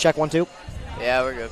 Check 1, 2. Yeah, we're good.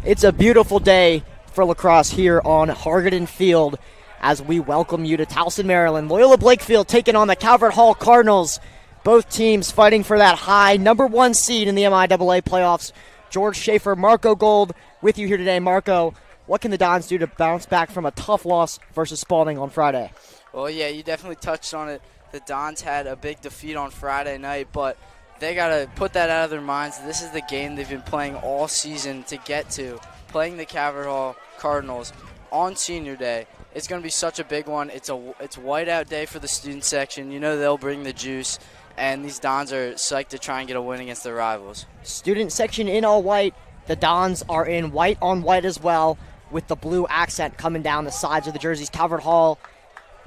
It's a beautiful day for lacrosse here on Hargaden Field as we welcome you to Towson, Maryland. Loyola Blakefield taking on the Calvert Hall Cardinals. Both teams fighting for that high number 1 seed in the MIAA playoffs. George Schaefer, Marco Gold with you here today. Marco, what can the Dons do to bounce back from a tough loss versus Spalding on Friday? Well, yeah, you definitely touched on it. The Dons had a big defeat on Friday night, but they got to put that out of their minds. This is the game they've been playing all season to get to, playing the Calvert Hall Cardinals on Senior Day. It's going to be such a big one. It's whiteout day for the student section. You know they'll bring the juice. and these Dons are psyched to try and get a win against their rivals. Student section in all white. The Dons are in white on white as well, with the blue accent coming down the sides of the jerseys. Calvert Hall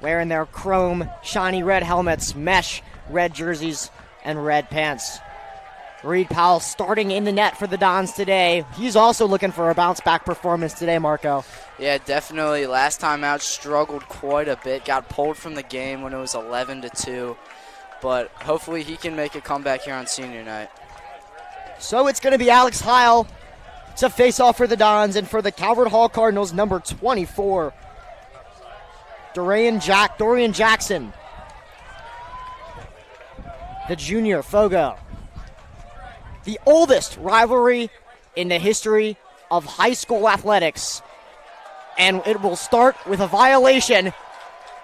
wearing their chrome, shiny red helmets, mesh red jerseys, and red pants. Reed Powell starting in the net for the Dons today. He's also looking for a bounce-back performance today, Marco. Yeah, definitely. Last time out, struggled quite a bit. Got pulled from the game when it was 11-2. But hopefully he can make a comeback here on senior night. So it's going to be Alex Heil to face off for the Dons, and for the Calvert Hall Cardinals, number 24, Dorian Jackson. The junior, Fogo. The oldest rivalry in the history of high school athletics. And it will start with a violation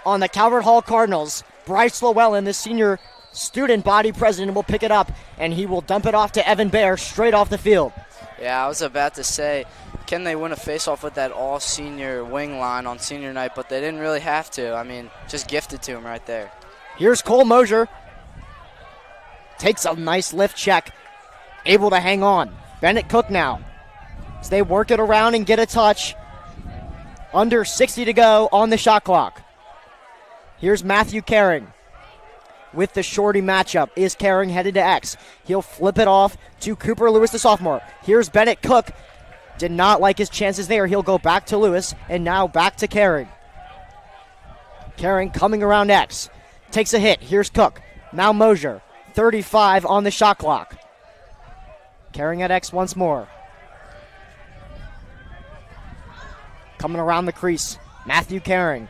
on the Calvert Hall Cardinals. Bryce Llewellyn, the senior student body president, will pick it up, and he will dump it off to Evan Baer straight off the field. Yeah, I was about to say, can they win a face-off with that all-senior wing line on senior night, but they didn't really have to. I mean, just gifted to him right there. Here's Cole Mosier. Takes a nice lift check. Able to hang on. Bennett Cook now. As they work it around and get a touch. Under 60 to go on the shot clock. Here's Matthew Caring with the shorty matchup. Is Caring headed to X? He'll flip it off to Cooper Lewis, the sophomore. Here's Bennett Cook. Did not like his chances there. He'll go back to Lewis, and now back to Caring. Caring coming around X. Takes a hit. Here's Cook. Now Mosier. 35 on the shot clock. Caring at X once more. Coming around the crease, Matthew Caring.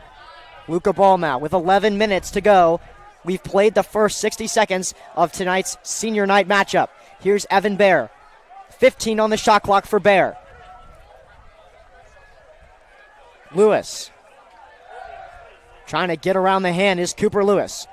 Luca Ballmau with 11 minutes to go. We've played the first 60 seconds of tonight's senior night matchup. Here's Evan Baer. 15 on the shot clock for Baer. Lewis. Trying to get around the hand is Cooper Lewis.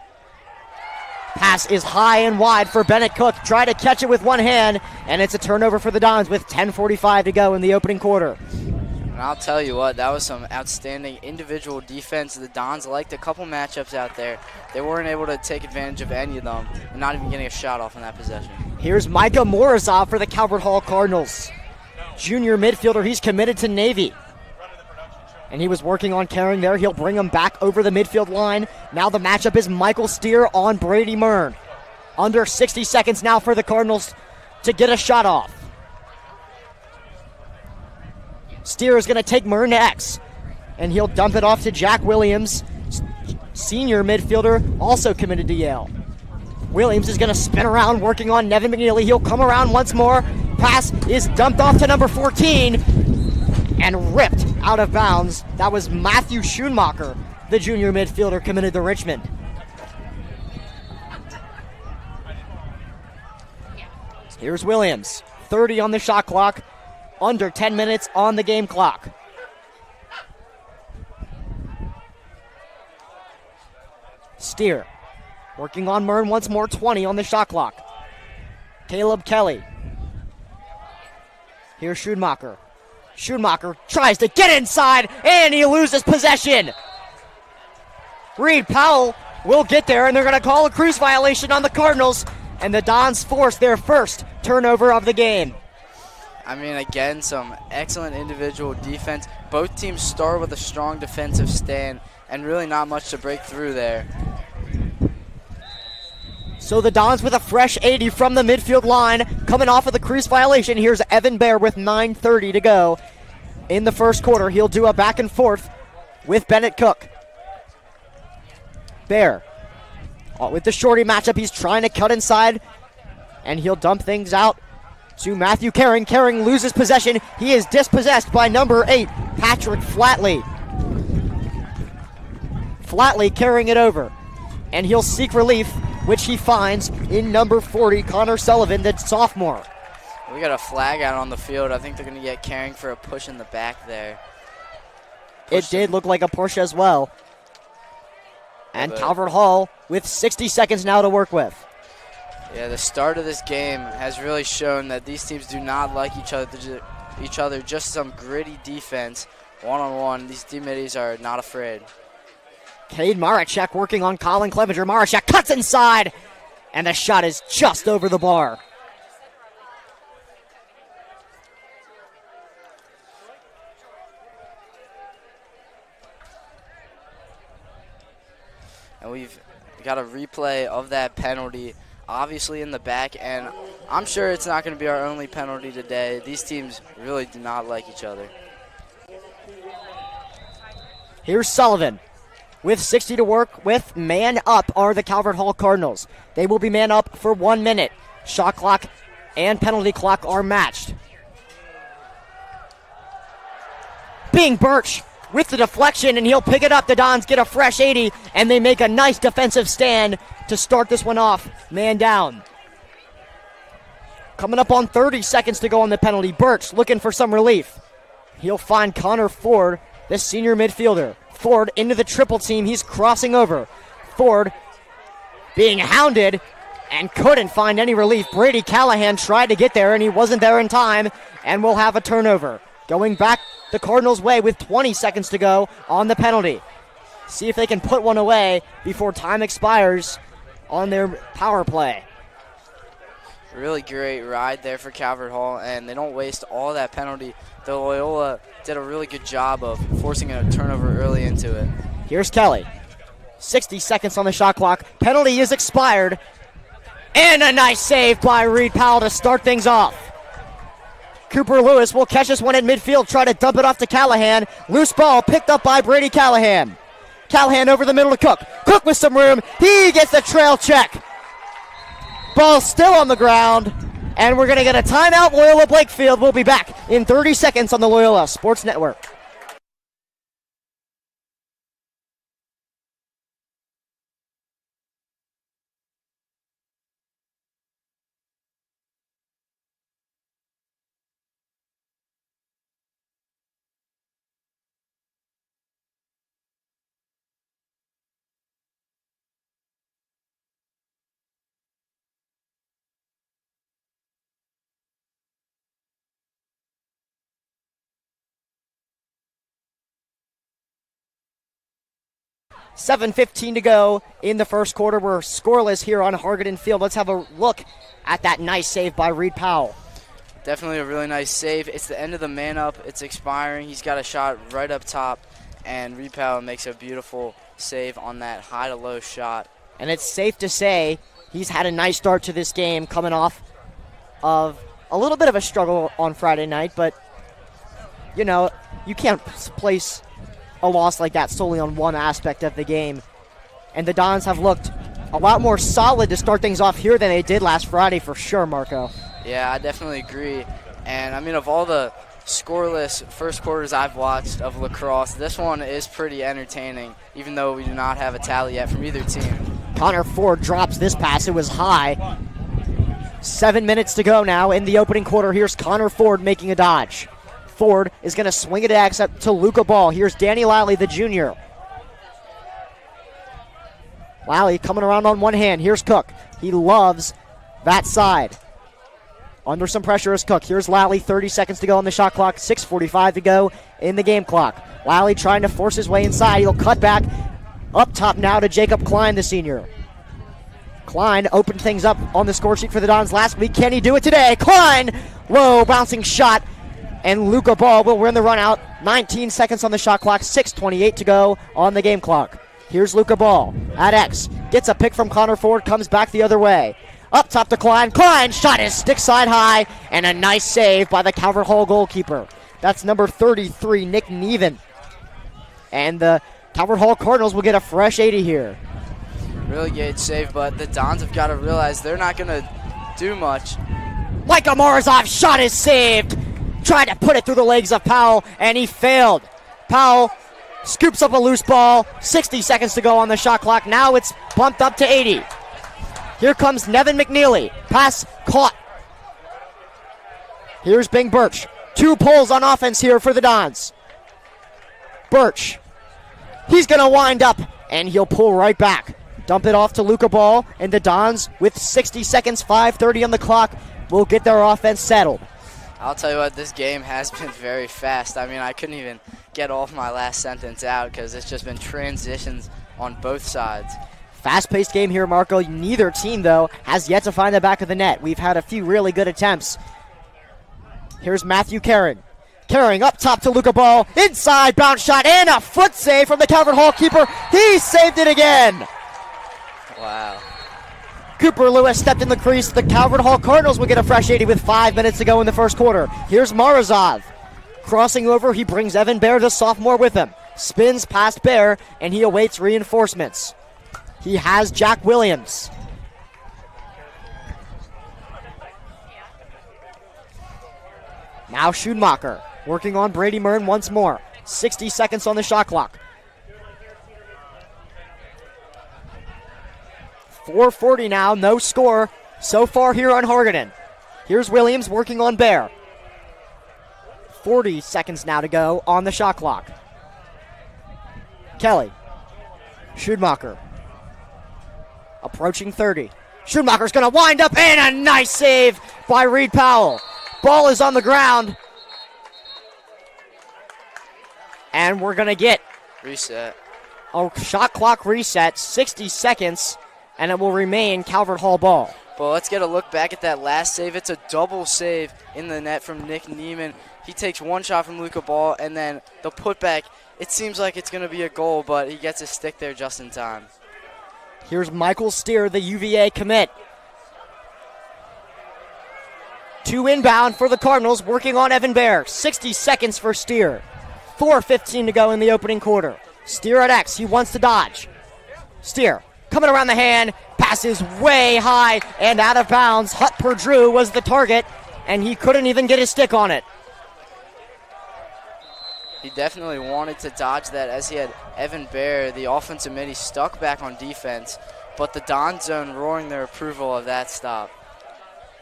Pass is high and wide for Bennett Cook. Try to catch it with one hand, and it's a turnover for the Dons with 10:45 to go in the opening quarter. And I'll tell you what, that was some outstanding individual defense. The Dons liked a couple matchups out there. They weren't able to take advantage of any of them, and not even getting a shot off in that possession. Here's Micah Morozov for the Calvert Hall Cardinals. Junior midfielder, he's committed to Navy. And he was working on Caring there. He'll bring him back over the midfield line. Now the matchup is Michael Steer on Brady Mern. Under 60 seconds now for the Cardinals to get a shot off. Steer is going to take Mern to X. And he'll dump it off to Jack Williams, senior midfielder, also committed to Yale. Williams is going to spin around, working on Nevin McNeely. He'll come around once more. Pass is dumped off to number 14 and ripped out of bounds. That was Matthew Schoonmacher, the junior midfielder committed to Richmond. Here's Williams. 30 on the shot clock. Under 10 minutes on the game clock. Steer. Working on Mern once more. 20 on the shot clock. Caleb Kelly. Here's Schoonmacher. Schoonmacher tries to get inside, and he loses possession. Reed Powell will get there, and they're going to call a cruise violation on the Cardinals, and the Dons force their first turnover of the game. I mean, again, some excellent individual defense. Both teams start with a strong defensive stand, and really not much to break through there. So the Dons with a fresh 80 from the midfield line, coming off of the crease violation. Here's Evan Baer with 9:30 to go in the first quarter. He'll do a back and forth with Bennett Cook. Baer with the shorty matchup. He's trying to cut inside, and he'll dump things out to Matthew Caring. Caring loses possession. He is dispossessed by number 8, Patrick Flatley. Flatley carrying it over, and he'll seek relief, which he finds in number 40, Connor Sullivan, the sophomore. We got a flag out on the field. I think they're going to get Caring for a push in the back there. It did look like a push as well. And Calvert Hall with 60 seconds now to work with. Yeah, the start of this game has really shown that these teams do not like each other. Just some gritty defense, one-on-one. These teammates are not afraid. Cade Marachek working on Colin Clevenger. Marachek cuts inside, And the shot is just over the bar. And we've got a replay of that penalty, obviously in the back, and I'm sure it's not going to be our only penalty today. These teams really do not like each other. Here's Sullivan with 60 to work with. Man up are the Calvert Hall Cardinals. They will be man up for 1 minute. Shot clock and penalty clock are matched. Bing Birch with the deflection, and he'll pick it up. The Dons get a fresh 80, and they make a nice defensive stand to start this one off. Man down. Coming up on 30 seconds to go on the penalty. Birch looking for some relief. He'll find Connor Ford, the senior midfielder. Ford into the triple team. He's crossing over. Ford being hounded and couldn't find any relief. Brady Callahan tried to get there, and he wasn't there in time, and we'll have a turnover. Going back the Cardinals' way with 20 seconds to go on the penalty. See if they can put one away before time expires on their power play. Really great ride there for Calvert Hall, and they don't waste all that penalty. The Loyola did a really good job of forcing a turnover early into it. Here's Kelly. 60 seconds on the shot clock. Penalty is expired. And a nice save by Reed Powell to start things off. Cooper Lewis will catch this one at midfield, try to dump it off to Callahan. Loose ball picked up by Brady Callahan. Callahan over the middle to Cook. Cook with some room. He gets the trail check. Ball still on the ground. And we're going to get a timeout. Loyola Blakefield will be back in 30 seconds on the Loyola Sports Network. $7:15 to go in the first quarter. We're scoreless here on Hargadon Field. Let's have a look at that nice save by Reed Powell. Definitely a really nice save. It's the end of the man up. It's expiring. He's got a shot right up top, and Reed Powell makes a beautiful save on that high to low shot. And it's safe to say he's had a nice start to this game, coming off of a little bit of a struggle on Friday night, but you know, you can't place a loss like that solely on one aspect of the game. And the Dons have looked a lot more solid to start things off here than they did last Friday for sure, Marco. Yeah, I definitely agree. And I mean, of all the scoreless first quarters I've watched of lacrosse, this one is pretty entertaining, even though we do not have a tally yet from either team. Connor Ford drops this pass. It was high. 7 minutes to go now in the opening quarter. Here's Connor Ford making a dodge. Ford is going to swing it back to Luca Ball. Here's Danny Lally, the junior. Lally coming around on one hand. Here's Cook. He loves that side. Under some pressure is Cook. Here's Lally, 30 seconds to go on the shot clock. 6:45 to go in the game clock. Lally trying to force his way inside. He'll cut back up top now to Jacob Klein, the senior. Klein opened things up on the score sheet for the Dons last week. Can he do it today? Klein, low bouncing shot. And Luca Ball will win the run out. 19 seconds on the shot clock. 6:28 to go on the game clock. Here's Luca Ball at X. Gets a pick from Connor Ford. Comes back the other way. Up top to Klein. Klein shot his stick side high. And a nice save by the Calvert Hall goalkeeper. That's number 33, Nick Neven. And the Calvert Hall Cardinals will get a fresh 80 here. Really good save, but the Dons have got to realize they're not going to do much. Micah Morozov shot is saved. Tried to put it through the legs of Powell, and he failed. Powell scoops up a loose ball. 60 seconds to go on the shot clock. Now it's bumped up to 80. Here comes Nevin McNeely. Pass caught. Here's Bing Birch. 2 pulls on offense here for the Dons. Birch. He's going to wind up, and he'll pull right back. Dump it off to Luca Ball, and the Dons, with 60 seconds, 5:30 on the clock, will get their offense settled. I'll tell you what, this game has been very fast. I mean, I couldn't even get off my last sentence out because it's just been transitions on both sides. Fast-paced game here, Marco. Neither team, though, has yet to find the back of the net. We've had a few really good attempts. Here's Matthew Caring. Caring up top to Luca Ball. Inside bounce shot and a foot save from the Calvert Hall keeper. He saved it again. Wow. Cooper Lewis stepped in the crease. The Calvert Hall Cardinals will get a fresh 80 with 5 minutes to go in the first quarter. Here's Marazov. Crossing over, he brings Evan Bear, the sophomore, with him. Spins past Bear, and he awaits reinforcements. He has Jack Williams. Now Schumacher working on Brady Mern once more. 60 seconds on the shot clock. 4:40 now, no score so far here on Hargadon. Here's Williams working on Bear. 40 seconds now to go on the shot clock. Kelly. Schumacher. Approaching 30. Schumacher's going to wind up, and a nice save by Reed Powell. Ball is on the ground. And we're going to get reset. A shot clock reset, 60 seconds, and it will remain Calvert Hall ball. But let's get a look back at that last save. It's a double save in the net from Nick Neiman. He takes one shot from Luca Ball, and then the putback, it seems like it's going to be a goal, but he gets his stick there just in time. Here's Michael Steer, the UVA commit. 2 inbound for the Cardinals, working on Evan Bear. 60 seconds for Steer. 4:15 to go in the opening quarter. Steer at X, he wants to dodge. Steer coming around the hand, passes way high and out of bounds. Hut Perdrew was the target, and he couldn't even get his stick on it. He definitely wanted to dodge that, as he had Evan Bear, the offensive mid. He stuck back on defense, but the Don zone roaring their approval of that stop.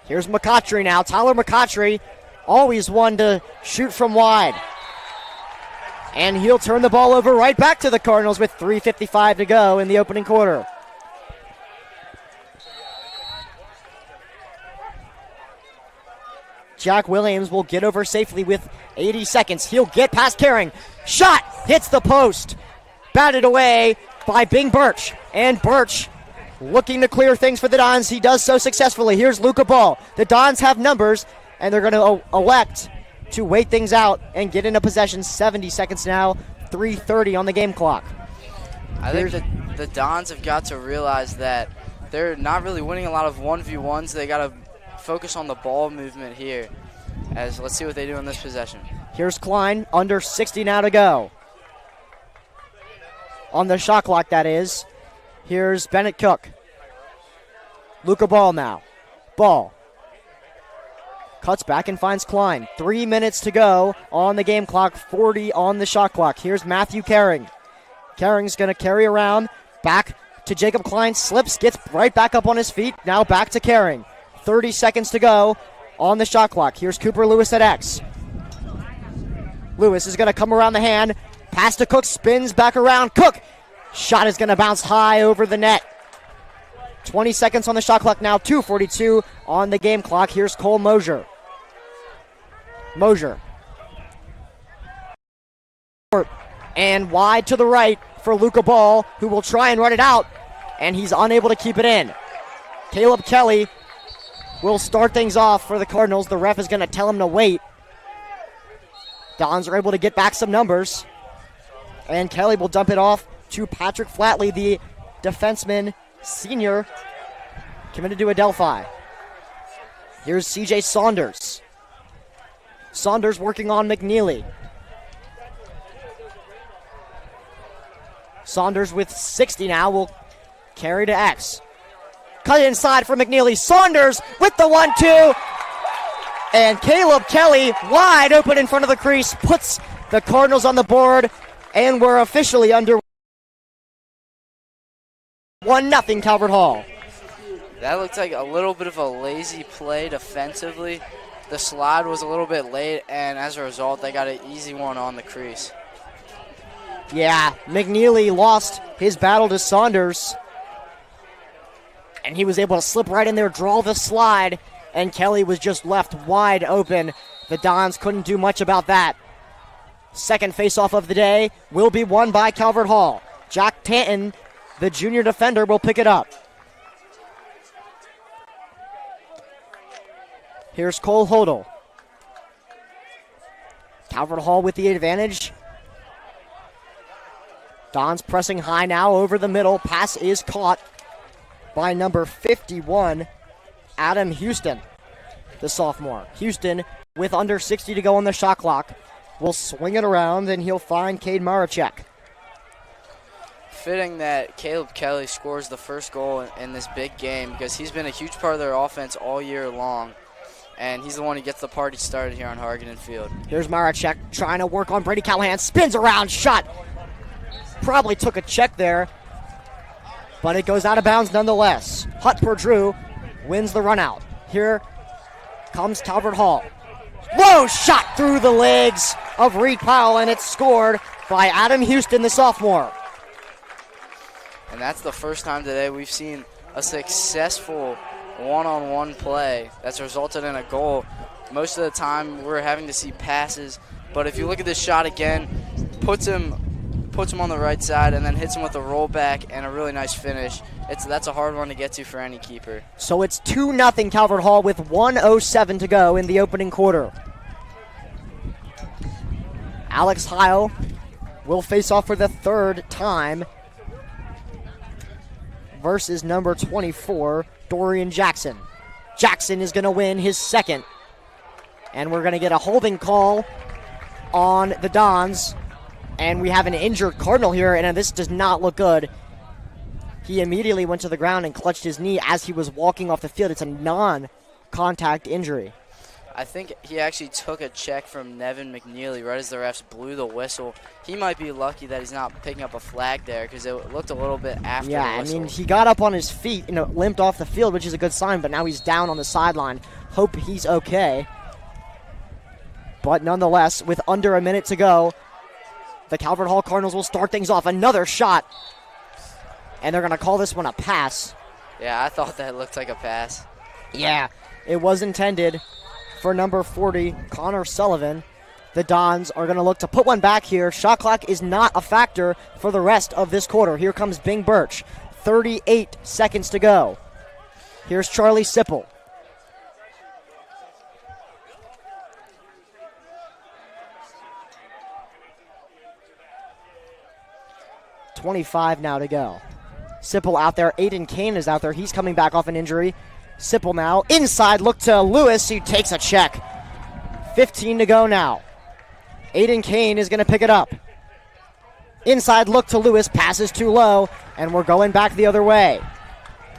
Here's McCautry now. Tyler McCautry, always one to shoot from wide. And he'll turn the ball over right back to the Cardinals with 3:55 to go in the opening quarter. Jack Williams will get over safely with 80 seconds. He'll get past Caring. Shot hits the post. Batted away by Bing Birch. And Birch looking to clear things for the Dons. He does so successfully. Here's Luca Ball. The Dons have numbers, and they're going to elect to wait things out and get into possession. 70 seconds now, 3:30 on the game clock. I think the Dons have got to realize that they're not really winning a lot of 1v1s. They got to focus on the ball movement here. As let's see what they do in this possession. Here's Klein, under 60 now to go. On the shot clock, that is. Here's Bennett Cook. Luca Ball now. Ball. Cuts back and finds Klein. 3 minutes to go on the game clock, 40 on the shot clock. Here's Matthew Caring. Caring's going to carry around. Back to Jacob Klein. Slips, gets right back up on his feet. Now back to Caring. 30 seconds to go on the shot clock. Here's Cooper Lewis at X. Lewis is going to come around the hand. Pass to Cook, spins back around. Cook! Shot is going to bounce high over the net. 20 seconds on the shot clock now. 2:42 on the game clock. Here's Cole Mosier. Mosier. And wide to the right for Luca Ball, who will try and run it out, and he's unable to keep it in. Caleb Kelly will start things off for the Cardinals. The ref is going to tell him to wait. Dons are able to get back some numbers, and Kelly will dump it off to Patrick Flatley, the defenseman, senior, committed to Adelphi. Here's CJ Saunders. Saunders working on McNeely. Saunders with 60 now will carry to X. Cut inside for McNeely. Saunders with the 1-2. And Caleb Kelly wide open in front of the crease puts the Cardinals on the board, and we're officially under 1-0 Calvert Hall. That looked like a little bit of a lazy play defensively. The slide was a little bit late, and as a result, they got an easy one on the crease. Yeah, McNeely lost his battle to Saunders, and he was able to slip right in there, draw the slide, and Kelly was just left wide open. The Dons couldn't do much about that. Second faceoff of the day will be won by Calvert Hall. Jack Tanton the junior defender, will pick it up. Here's Cole Hodel. Calvert Hall with the advantage. Don's pressing high now over the middle. Pass is caught by number 51, Adam Houston, the sophomore. Houston, with under 60 to go on the shot clock, will swing it around, and he'll find Cade Maracek. Fitting that Caleb Kelly scores the first goal in this big game, because he's been a huge part of their offense all year long, and he's the one who gets the party started here on Hargadon Field. Here's Maracek trying to work on Brady Callahan. Spins around, shot. Probably took a check there, but it goes out of bounds nonetheless. Hut Perdue wins the run out. Here comes Calvert Hall. Low shot through the legs of Reed Powell, and it's scored by Adam Houston, the sophomore. And that's the first time today we've seen a successful one-on-one play that's resulted in a goal. Most of the time we're having to see passes, but if you look at this shot again, puts him on the right side and then hits him with a rollback and a really nice finish. That's a hard one to get to for any keeper. So it's 2-0 Calvert Hall with 1:07 to go in the opening quarter. Alex Heil will face off for the third time versus number 24, Dorian Jackson. Jackson is going to win his second. And we're going to get a holding call on the Dons. And we have an injured Cardinal here, and this does not look good. He immediately went to the ground and clutched his knee as he was walking off the field. It's a non-contact injury. I think he actually took a check from Nevin McNeely right as the refs blew the whistle. He might be lucky that he's not picking up a flag there, because it looked a little bit after the whistle. I mean, he got up on his feet and limped off the field, which is a good sign, but now he's down on the sideline. Hope he's okay. But nonetheless, with under a minute to go, the Calvert Hall Cardinals will start things off. Another shot, and they're going to call this one a pass. Yeah, I thought that looked like a pass. Yeah, it was intended for number 40, Connor Sullivan. The Dons are going to look to put one back here. Shot clock is not a factor for the rest of this quarter. Here comes Bing Birch. 38 seconds to go. Here's Charlie Sipple. .25 now to go. Sipple out there. Aiden Kane is out there. He's coming back off an injury. Sipple now inside. Look to Lewis. He takes a check. 15 to go now. Aiden Kane is going to pick it up. Inside look to Lewis. Passes too low. And we're going back the other way.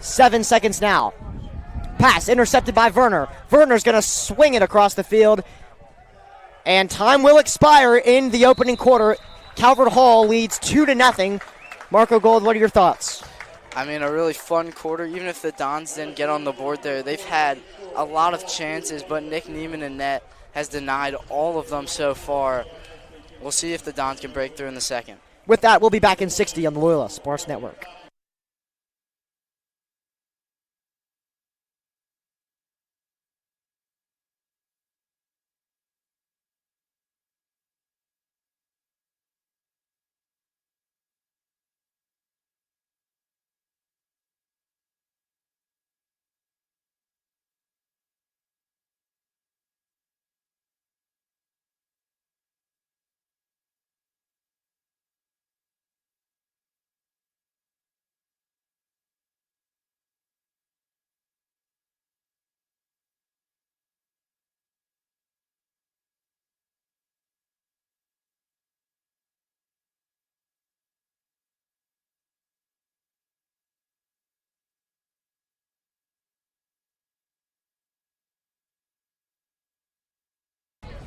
7 seconds now. Pass intercepted by Werner. Werner's going to swing it across the field. And time will expire in the opening quarter. Calvert Hall leads 2-0. Marco Gold, what are your thoughts? I mean, a really fun quarter. Even if the Dons didn't get on the board there, they've had a lot of chances, but Nick Neiman in net has denied all of them so far. We'll see if the Dons can break through in the second. With that, we'll be back in 60 on the Loyola Sports Network.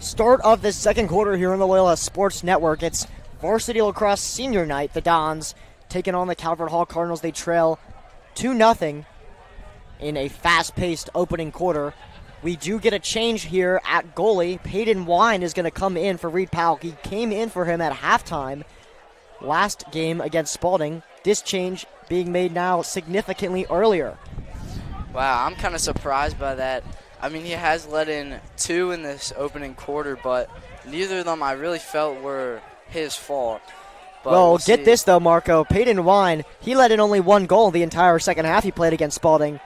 Start of the second quarter here on the Loyola Sports Network. It's Varsity Lacrosse Senior Night. The Dons taking on the Calvert Hall Cardinals. They trail 2-0 in a fast-paced opening quarter. We do get a change here at goalie. Peyton Wine is going to come in for Reed Powell. He came in for him at halftime last game against Spalding. This change being made now significantly earlier. Wow, I'm kind of surprised by that. I mean, he has let in 2 in this opening quarter, but neither of them I really felt were his fault. But well, we'll get see. this, though, Marco. Peyton Wine, he let in only 1 goal the entire second half he played against Spalding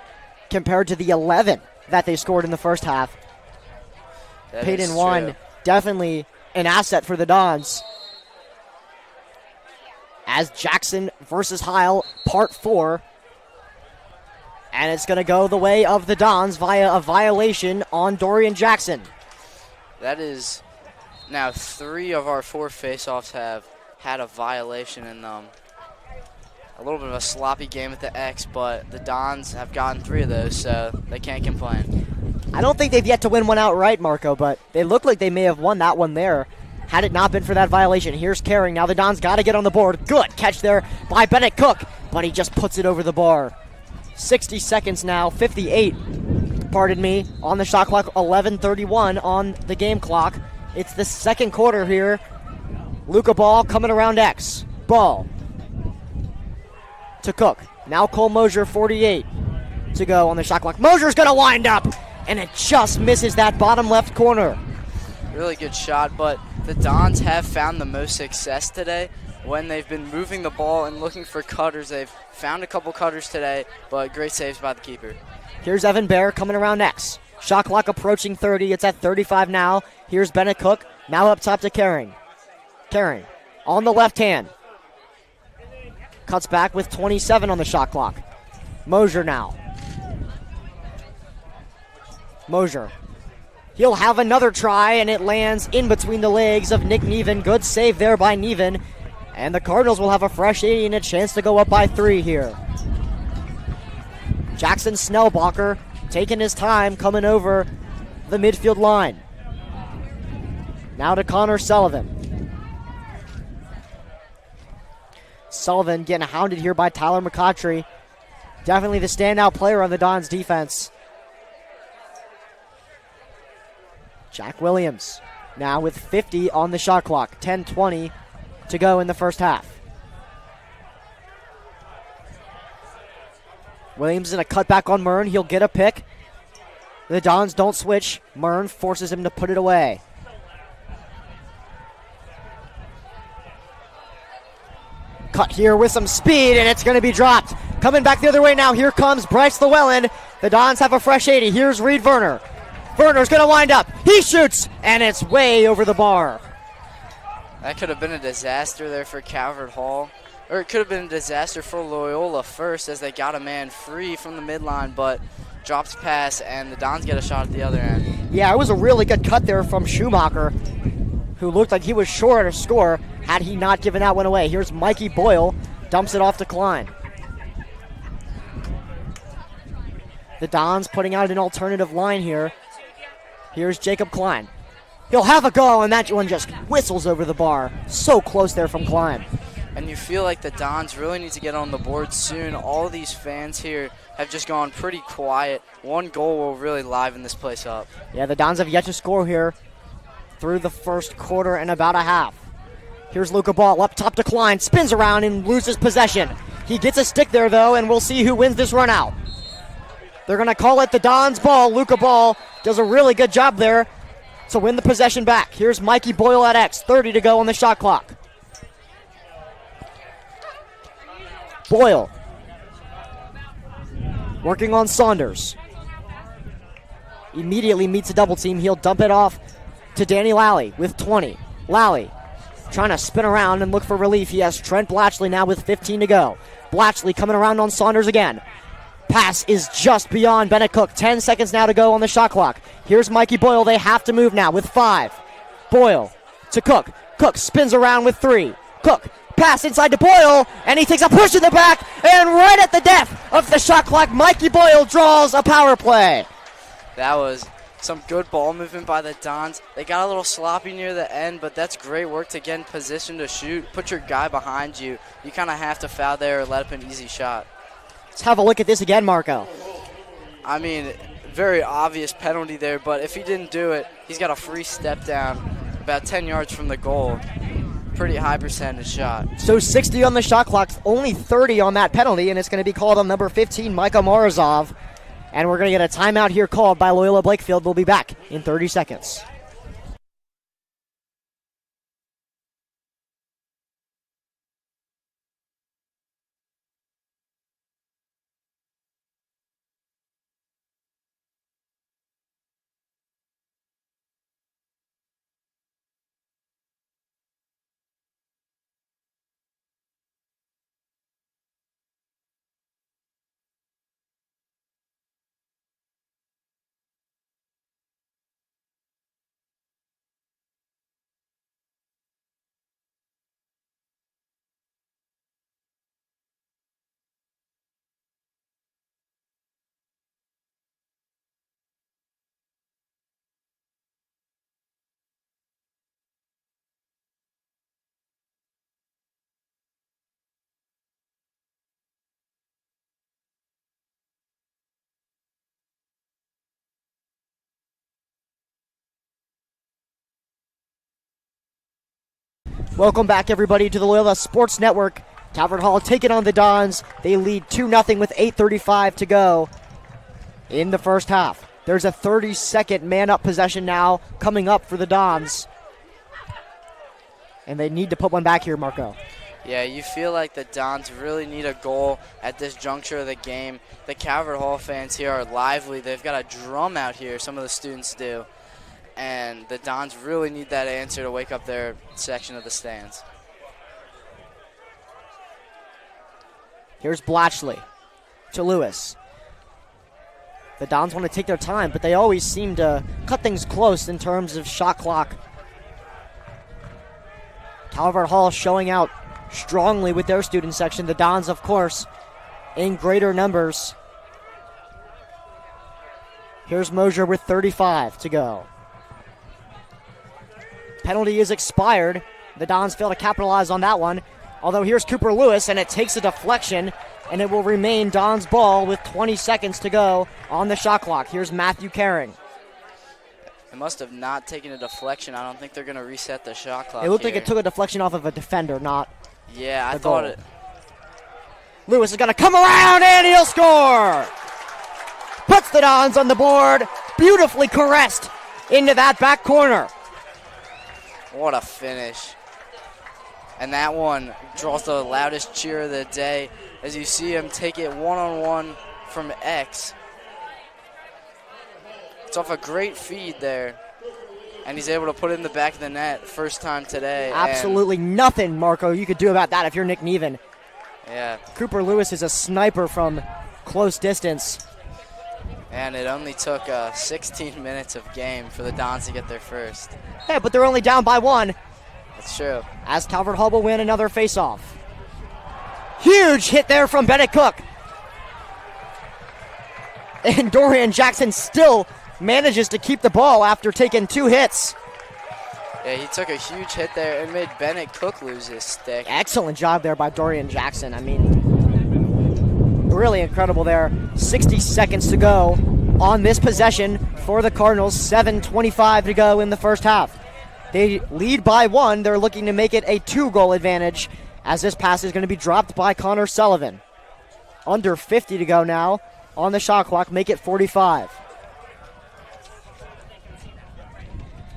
compared to the 11 that they scored in the first half. That Peyton is Wine, true. definitely an asset for the Dons. As Jackson versus Heil, part 4. And it's going to go the way of the Dons via a violation on Dorian Jackson. That is now 3 of our 4 faceoffs have had a violation in them. A little bit of a sloppy game at the X, but the Dons have gotten 3 of those, so they can't complain. I don't think they've yet to win one outright, Marco, but they look like they may have won that one there had it not been for that violation. Here's Caring. Now the Dons got to get on the board. Good catch there by Bennett Cook, but he just puts it over the bar. 60 seconds now, 58, pardon me, on the shot clock, 11:31 on the game clock. It's the second quarter here. Luca Ball coming around X. Ball to Cook. Now Cole Mosier, 48 to go on the shot clock. Mosier's going to wind up, and it just misses that bottom left corner. Really good shot, but the Dons have found the most success today when they've been moving the ball and looking for cutters. They've found a couple cutters today, but great saves by the keeper. Here's Evan Bear coming around next. Shot clock approaching 30. It's at 35 now. Here's Bennett Cook. Now up top to Caring. Caring on the left hand. Cuts back with 27 on the shot clock. Mosier now. Mosier. He'll have another try, and it lands in between the legs of Nick Neven. Good save there by Neven. And the Cardinals will have a fresh 80 and a chance to go up by 3 here. Jackson Snellbacher taking his time coming over the midfield line. Now to Connor Sullivan. Sullivan getting hounded here by Tyler McCautry. Definitely the standout player on the Dons defense. Jack Williams now with 50 on the shot clock. 10:20 to go in the first half. Williams in a cutback on Mern. He'll get a pick. The Dons don't switch. Mern forces him to put it away. Cut here with some speed, and it's going to be dropped. Coming back the other way now. Here comes Bryce Llewellyn. The Dons have a fresh 80. Here's Reed Werner. Werner's going to wind up. He shoots, and it's way over the bar. That could have been a disaster there for Calvert Hall. Or it could have been a disaster for Loyola first as they got a man free from the midline, but drops pass, and the Dons get a shot at the other end. Yeah, it was a really good cut there from Schumacher, who looked like he was sure to score had he not given that one away. Here's Mikey Boyle, dumps it off to Klein. The Dons putting out an alternative line here. Here's Jacob Klein. He'll have a go, and that one just whistles over the bar. So close there from Klein. And you feel like the Dons really need to get on the board soon. All of these fans here have just gone pretty quiet. One goal will really liven this place up. Yeah, the Dons have yet to score here through the first quarter and about a half. Here's Luca Ball up top to Klein. Spins around and loses possession. He gets a stick there, though, and we'll see who wins this run out. They're going to call it the Dons' ball. Luca Ball does a really good job there to win the possession back. Here's Mikey Boyle at X. 30 to go on the shot clock. Boyle working on Saunders. Immediately meets a double team. He'll dump it off to Danny Lally with 20. Lally trying to spin around and look for relief. He has Trent Blatchley now with 15 to go. Blatchley coming around on Saunders again. Pass is just beyond Bennett Cook. 10 seconds now to go on the shot clock. Here's Mikey Boyle. They have to move now with 5. Boyle to Cook. Cook spins around with 3. Cook. Pass inside to Boyle, and he takes a push in the back, and right at the death of the shot clock, Mikey Boyle draws a power play. That was some good ball movement by the Dons. They got a little sloppy near the end, but that's great work to get in position to shoot. Put your guy behind you. You kind of have to foul there or let up an easy shot. Let's have a look at this again, Marco. I mean, very obvious penalty there, but if he didn't do it, he's got a free step down about 10 yards from the goal. Pretty high percentage shot. So 60 on the shot clock, only 30 on that penalty, and it's going to be called on number 15, Micah Morozov. And we're going to get a timeout here called by Loyola Blakefield. We'll be back in 30 seconds. Welcome back, everybody, to the Loyola Sports Network. Calvert Hall taking on the Dons. They lead 2-0 with 8:35 to go in the first half. There's a 30-second man-up possession now coming up for the Dons. And they need to put one back here, Marco. Yeah, you feel like the Dons really need a goal at this juncture of the game. The Calvert Hall fans here are lively. They've got a drum out here, some of the students do. And the Dons really need that answer to wake up their section of the stands. Here's Blatchley to Lewis. The Dons want to take their time, but they always seem to cut things close in terms of shot clock. Calvert Hall showing out strongly with their student section. The Dons, of course, in greater numbers. Here's Mosier with 35 to go. Penalty is expired. The Dons fail to capitalize on that one. Although here's Cooper Lewis, and it takes a deflection, and it will remain Dons' ball with 20 seconds to go on the shot clock. Here's Matthew Caring. It must have not taken a deflection. I don't think they're going to reset the shot clock. It looked here. like it took a deflection off of a defender, not. Yeah, I thought it. Lewis is going to come around, and he'll score! Puts the Dons on the board. Beautifully caressed into that back corner. What a finish. And that one draws the loudest cheer of the day as you see him take it one-on-one from X. It's off a great feed there. And he's able to put it in the back of the net first time today. Absolutely nothing, Marco, you could do about that if you're Nick Neven. Yeah. Cooper Lewis is a sniper from close distance. And it only took 16 minutes of game for the Dons to get their first. Yeah, but they're only down by one. That's true. As Calvert Hall will win another faceoff. Huge hit there from Bennett Cook. And Dorian Jackson still manages to keep the ball after taking 2 hits. Yeah, he took a huge hit there and made Bennett Cook lose his stick. Excellent job there by Dorian Jackson. I mean, really incredible there. 60 seconds to go on this possession for the Cardinals. 7:25 to go in the first half. They lead by 1. They're looking to make it a 2-goal advantage as this pass is going to be dropped by Connor Sullivan. Under 50 to go now on the shot clock. Make it 45.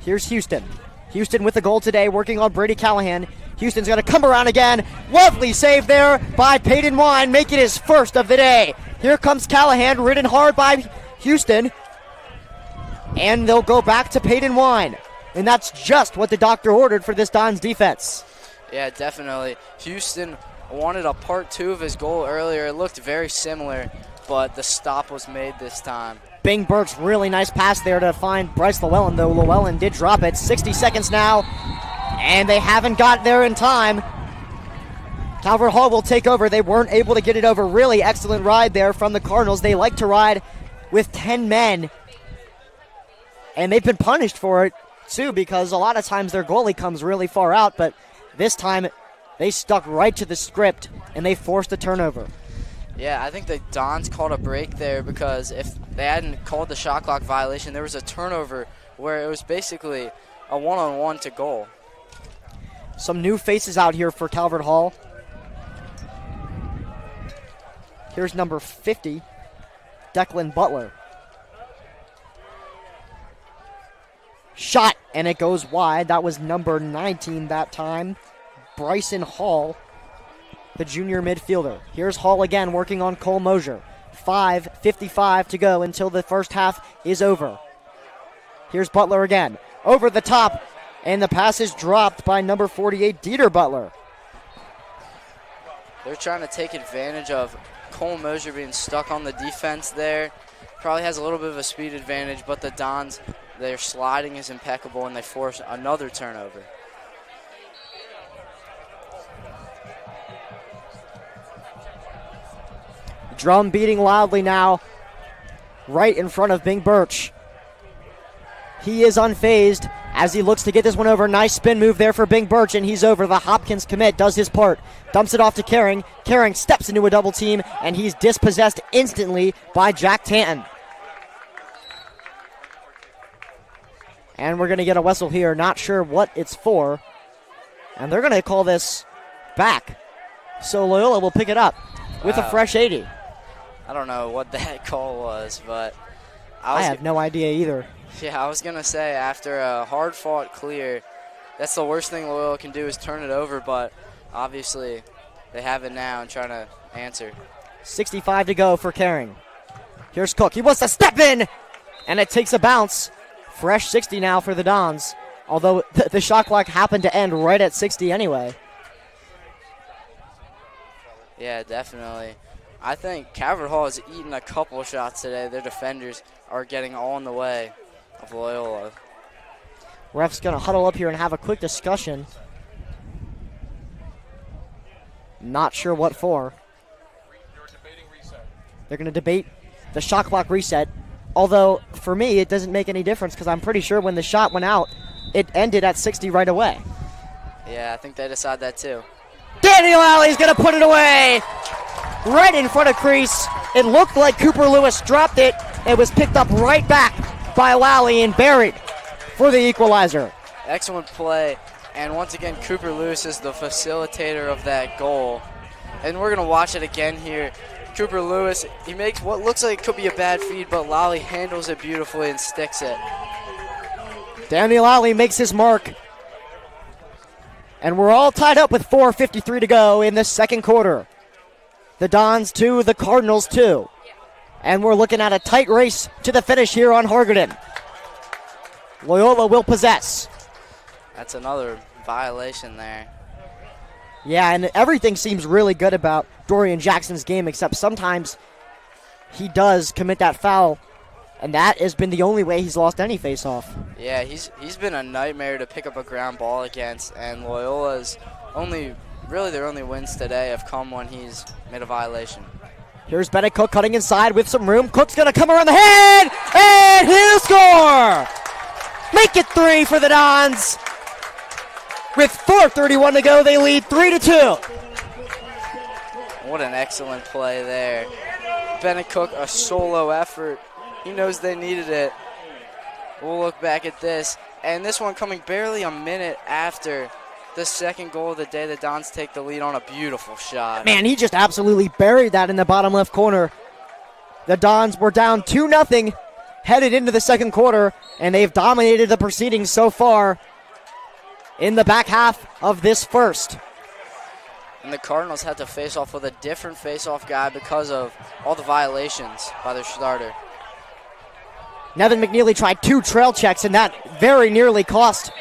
Here's Houston. Houston with the goal today, working on Brady Callahan. Houston's going to come around again. Lovely save there by Peyton Wine, making his first of the day. Here comes Callahan, ridden hard by Houston. And they'll go back to Peyton Wine. And that's just what the doctor ordered for this Dons defense. Yeah, definitely. Houston wanted a part 2 of his goal earlier. It looked very similar, but the stop was made this time. Bing Burke's really nice pass there to find Bryce Llewellyn, though Llewellyn did drop it. 60 seconds now, and they haven't got there in time. Calvert Hall will take over. They weren't able to get it over. Really excellent ride there from the Cardinals. They like to ride with 10 men, and they've been punished for it, too, because a lot of times their goalie comes really far out, but this time they stuck right to the script, and they forced a turnover. Yeah, I think the Dons called a break there because if they hadn't called the shot clock violation, there was a turnover where it was basically a one-on-one to goal. Some new faces out here for Calvert Hall. Here's number 50, Declan Butler. Shot, and it goes wide. That was number 19 that time, Bryson Hall, the junior midfielder. Here's Hall again working on Cole Mosier. 5:55 to go until the first half is over. Here's Butler again. Over the top, and the pass is dropped by number 48, Dieter Butler. They're trying to take advantage of Cole Mosier being stuck on the defense there. Probably has a little bit of a speed advantage, but the Dons, their sliding is impeccable, and they force another turnover. Drum beating loudly now, right in front of Bing Birch. He is unfazed as he looks to get this one over. Nice spin move there for Bing Birch, and he's over. The Hopkins commit does his part. Dumps it off to Caring. Caring steps into a double team, and he's dispossessed instantly by Jack Tanton. And we're going to get a whistle here. Not sure what it's for. And they're going to call this back. So Loyola will pick it up with a fresh 80. I don't know what that call was, but I have no idea either. Yeah, I was going to say, after a hard-fought clear, that's the worst thing Loyola can do is turn it over, but obviously they have it now and trying to answer. 65 to go for Caring. Here's Cook. He wants to step in, and it takes a bounce. Fresh 60 now for the Dons, although the shot clock happened to end right at 60 anyway. Yeah, definitely. I think Calvert Hall has eaten a couple shots today. Their defenders are getting all in the way of Loyola. Ref's going to huddle up here and have a quick discussion. Not sure what for. They're going to debate the shot clock reset. Although, for me, it doesn't make any difference because I'm pretty sure when the shot went out, it ended at 60 right away. Yeah, I think they decide that too. Daniel Alley's going to put it away right in front of crease. It looked like Cooper Lewis dropped it. It was picked up right back by Lally and buried for the equalizer. Excellent play. And once again, Cooper Lewis is the facilitator of that goal. And we're going to watch it again here. Cooper Lewis, he makes what looks like it could be a bad feed, but Lally handles it beautifully and sticks it. Daniel Lally makes his mark. And we're all tied up with 4:53 to go in the second quarter. The Dons 2, the Cardinals 2. And we're looking at a tight race to the finish here on Hargadon. Loyola will possess. That's another violation there. Yeah, and everything seems really good about Dorian Jackson's game, except sometimes he does commit that foul, and that has been the only way he's lost any faceoff. Yeah, he's been a nightmare to pick up a ground ball against, and Loyola's their only wins today have come when he's made a violation. Here's Bennett Cook cutting inside with some room. Cook's going to come around the head, and he'll score! Make it 3 for the Dons. With 4:31 to go, they lead 3-2. What an excellent play there. Bennett Cook, a solo effort. He knows they needed it. We'll look back at this. And this one coming barely a minute after the second goal of the day. The Dons take the lead on a beautiful shot. Man, he just absolutely buried that in the bottom left corner. The Dons were down 2-0, headed into the second quarter, and they've dominated the proceedings so far in the back half of this first. And the Cardinals had to face off with a different face-off guy because of all the violations by their starter. Nevin McNeely tried 2 trail checks, and that very nearly cost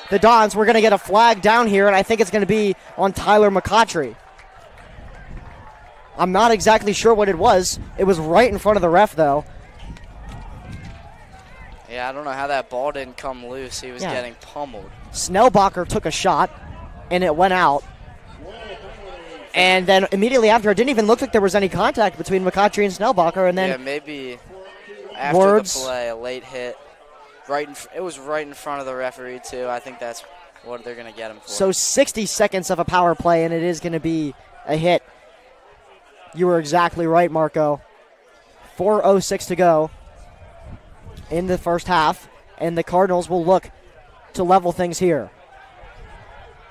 the Dons. We're going to get a flag down here, and I think it's going to be on Tyler McCautry. I'm not exactly sure what it was. It was right in front of the ref, though. Yeah, I don't know how that ball didn't come loose. He was getting pummeled. Snellbacher took a shot, and it went out. And then immediately after, it didn't even look like there was any contact between McCautry and Snellbacher. And then maybe after the play, a late hit. It was right in front of the referee, too. I think that's what they're going to get him for. So 60 seconds of a power play, and it is going to be a hit. You were exactly right, Marco. 4:06 to go in the first half, and the Cardinals will look to level things here.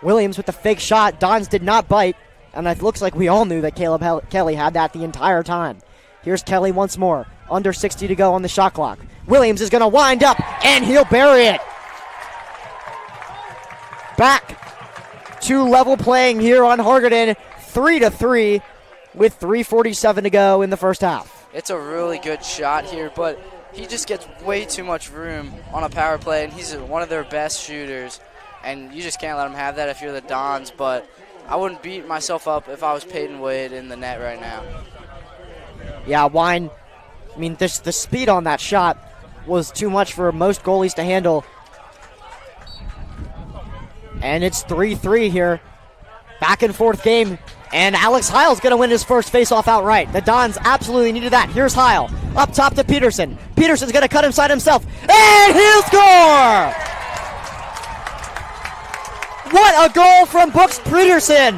Williams with the fake shot. Dons did not bite, and it looks like we all knew that Caleb Kelly had that the entire time. Here's Kelly once more. Under 60 to go on the shot clock. Williams is going to wind up, and he'll bury it. Back to level playing here on Hargadon. 3-3 with 3:47 to go in the first half. It's a really good shot here, but he just gets way too much room on a power play, and he's one of their best shooters, and you just can't let him have that if you're the Dons, but I wouldn't beat myself up if I was Peyton Wade in the net right now. Yeah, Wine, the speed on that shot was too much for most goalies to handle. And it's 3-3 here. Back and forth game. And Alex Heil's going to win his first faceoff outright. The Dons absolutely needed that. Here's Heil. Up top to Peterson. Peterson's going to cut inside himself. And he'll score! What a goal from Brooks Peterson!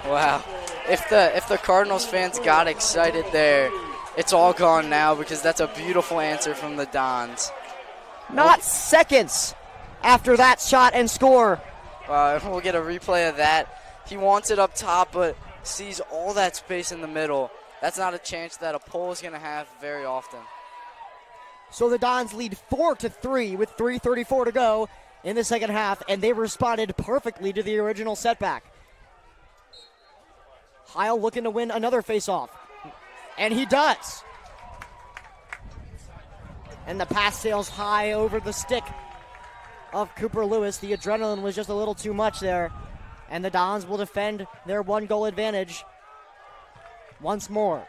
Wow. If the Cardinals fans got excited there, it's all gone now because that's a beautiful answer from the Dons. Not seconds after that shot and score, We'll get a replay of that. He wants it up top, but sees all that space in the middle. That's not a chance that a pole is going to have very often. So the Dons lead 4-3 with 3:34 to go in the second half, and they responded perfectly to the original setback. Heil looking to win another faceoff, and he does. And the pass sails high over the stick of Cooper Lewis. The adrenaline was just a little too much there, and the Dons will defend their 1-goal advantage once more.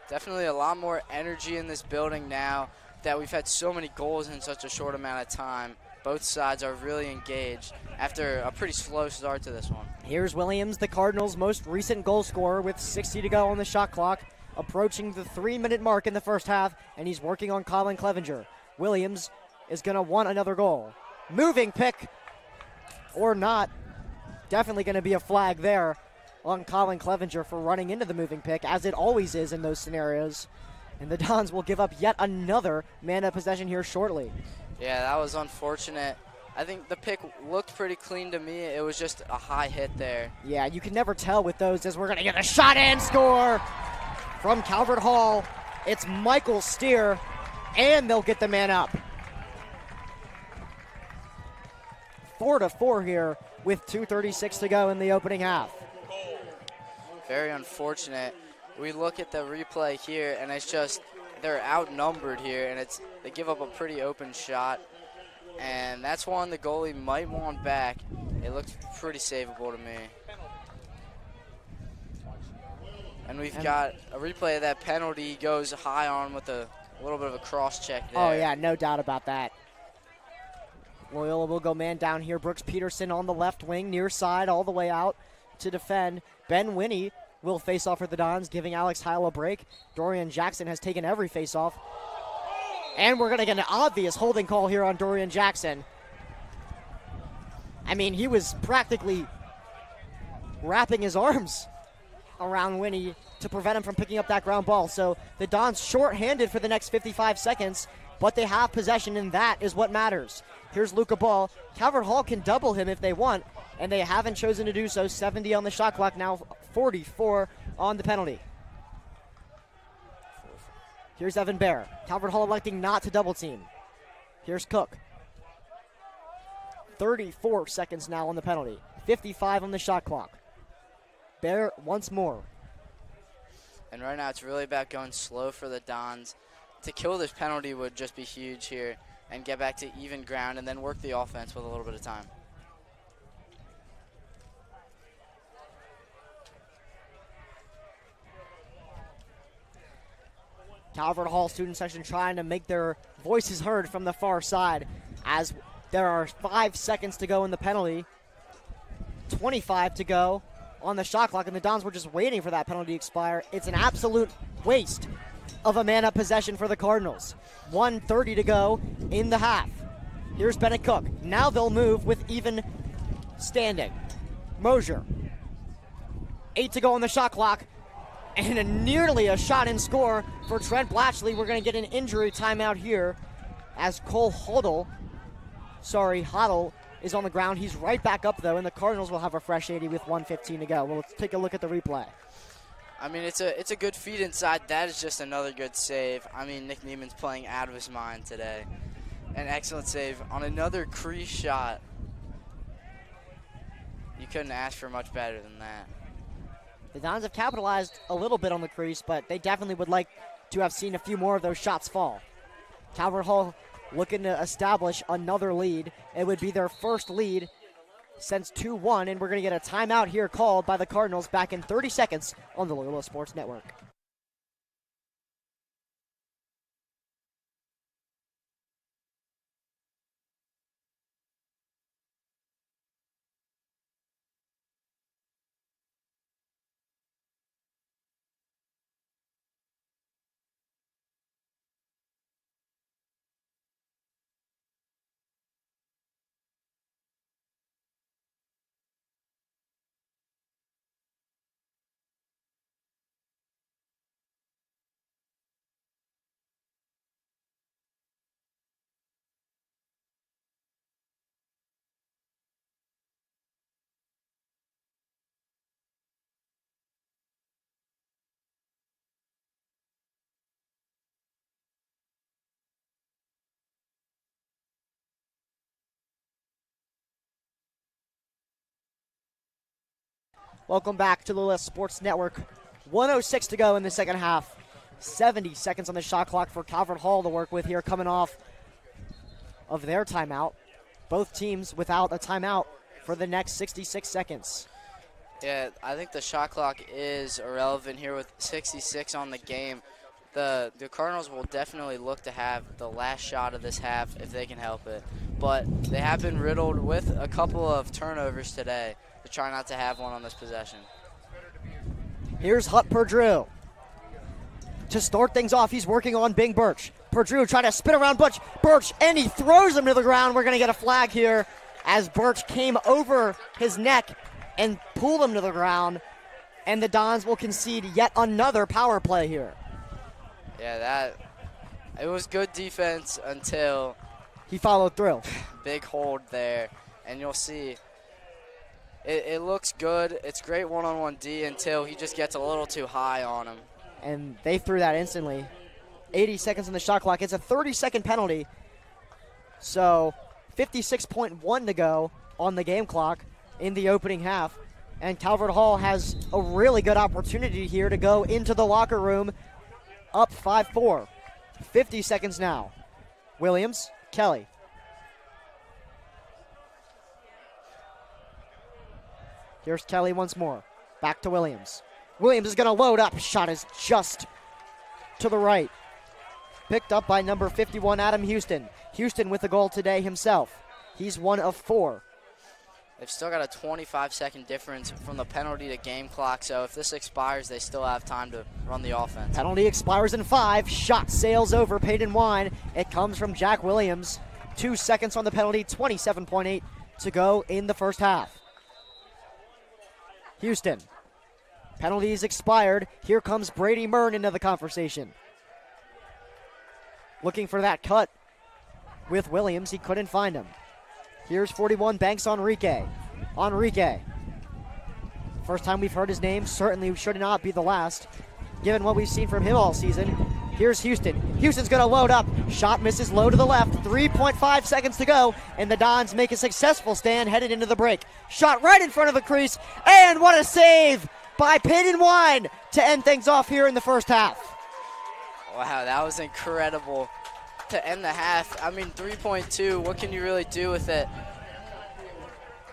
Definitely a lot more energy in this building now that we've had so many goals in such a short amount of time. Both sides are really engaged after a pretty slow start to this one. Here's Williams, the Cardinals' most recent goal scorer, with 60 to go on the shot clock, approaching the 3-minute mark in the first half, and he's working on Colin Clevenger. Williams is going to want another goal. Moving pick or not. Definitely going to be a flag there on Colin Clevenger for running into the moving pick, as it always is in those scenarios. And the Dons will give up yet another man of possession here shortly. Yeah, that was unfortunate. I think the pick looked pretty clean to me. It was just a high hit there. Yeah, you can never tell with those, as we're going to get a shot and score from Calvert Hall. It's Michael Steer, and they'll get the man up. 4-4 here with 2:36 to go in the opening half. Very unfortunate. We look at the replay here, and it's just they're outnumbered here, and they give up a pretty open shot, and that's one the goalie might want back. It looks pretty savable to me. And we've got a replay of that penalty. Goes high on with a little bit of a cross check there. Oh, yeah, no doubt about that. Loyola will go man down here. Brooks Peterson on the left wing, near side, all the way out to defend. Ben Winnie will face off for the Dons, giving Alex Heil a break. Dorian Jackson has taken every face off. And we're going to get an obvious holding call here on Dorian Jackson. I mean, he was practically wrapping his arms around Winnie to prevent him from picking up that ground ball. So the Dons short-handed for the next 55 seconds, but they have possession, and that is what matters. Here's Luca Ball. Calvert Hall can double him if they want, and they haven't chosen to do so. 70 on the shot clock, now 44 on the penalty. Here's Evan Bear. Calvert Hall electing not to double team. Here's Cook. 34 seconds now on the penalty. 55 on the shot clock. Bear once more. And right now it's really about going slow for the Dons. To kill this penalty would just be huge here and get back to even ground and then work the offense with a little bit of time. Calvert Hall student section trying to make their voices heard from the far side as there are 5 seconds to go in the penalty. 25 to go on the shot clock, and the Dons were just waiting for that penalty to expire. It's an absolute waste of a man-up possession for the Cardinals. 1:30 to go in the half. Here's Bennett Cook. Now they'll move with even standing. Mosier. 8 to go on the shot clock. And nearly a shot and score for Trent Blatchley. We're going to get an injury timeout here as Cole Hoddle is on the ground. He's right back up, though, and the Cardinals will have a fresh 80 with 1:15 to go. Well, let's take a look at the replay. I mean, it's a good feed inside. That is just another good save. I mean, Nick Neiman's playing out of his mind today. An excellent save on another crease shot. You couldn't ask for much better than that. The Dons have capitalized a little bit on the crease, but they definitely would like to have seen a few more of those shots fall. Calvert Hall looking to establish another lead. It would be their first lead since 2-1, and we're going to get a timeout here called by the Cardinals back in 30 seconds on the Loyola Sports Network. Welcome back to the Loyola Sports Network. 1:06 to go in the second half. 70 seconds on the shot clock for Calvert Hall to work with here, coming off of their timeout. Both teams without a timeout for the next 66 seconds. Yeah, I think the shot clock is irrelevant here with 66 on the game. The Cardinals will definitely look to have the last shot of this half if they can help it. But they have been riddled with a couple of turnovers today to try not to have one on this possession. Here's Hutt Perdrew. To start things off, he's working on Bing Birch. Perdrew trying to spin around Birch, and he throws him to the ground. We're going to get a flag here as Birch came over his neck and pulled him to the ground. And the Dons will concede yet another power play here. Yeah, it was good defense until he followed through. Big hold there, and you'll see it looks good. It's great one-on-one D until he just gets a little too high on him. And they threw that instantly. 80 seconds on the shot clock. It's a 30-second penalty. So 56.1 to go on the game clock in the opening half. And Calvert Hall has a really good opportunity here to go into the locker room up 5-4. 50 seconds now. Williams, Kelly. Here's Kelly once more. Back to Williams. Williams is going to load up. Shot is just to the right. Picked up by number 51, Adam Houston. Houston with the goal today himself. He's 1 of 4. They've still got a 25-second difference from the penalty to game clock, so if this expires, they still have time to run the offense. Penalty expires in 5. Shot sails over Peyton Wine. It comes from Jack Williams. 2 seconds on the penalty, 27.8 to go in the first half. Houston. Penalties expired. Here comes Brady Mern into the conversation. Looking for that cut with Williams. He couldn't find him. Here's 41, Banks Enrique. First time we've heard his name. Certainly should not be the last, given what we've seen from him all season. Here's Houston. Houston's going to load up. Shot misses low to the left. 3.5 seconds to go, and the Dons make a successful stand headed into the break. Shot right in front of the crease, and what a save by Peyton Wine to end things off here in the first half. Wow, that was incredible to end the half. I mean, 3.2, what can you really do with it?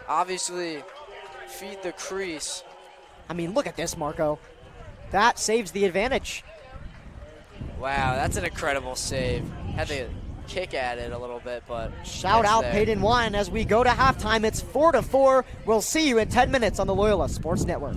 Obviously, feed the crease. I mean, look at this, Marco. That saves the advantage. Wow, that's an incredible save. Had to kick at it a little bit, but shout out there. Peyton Wine as we go to halftime. It's 4-4. We'll see you in 10 minutes on the Loyola Sports Network.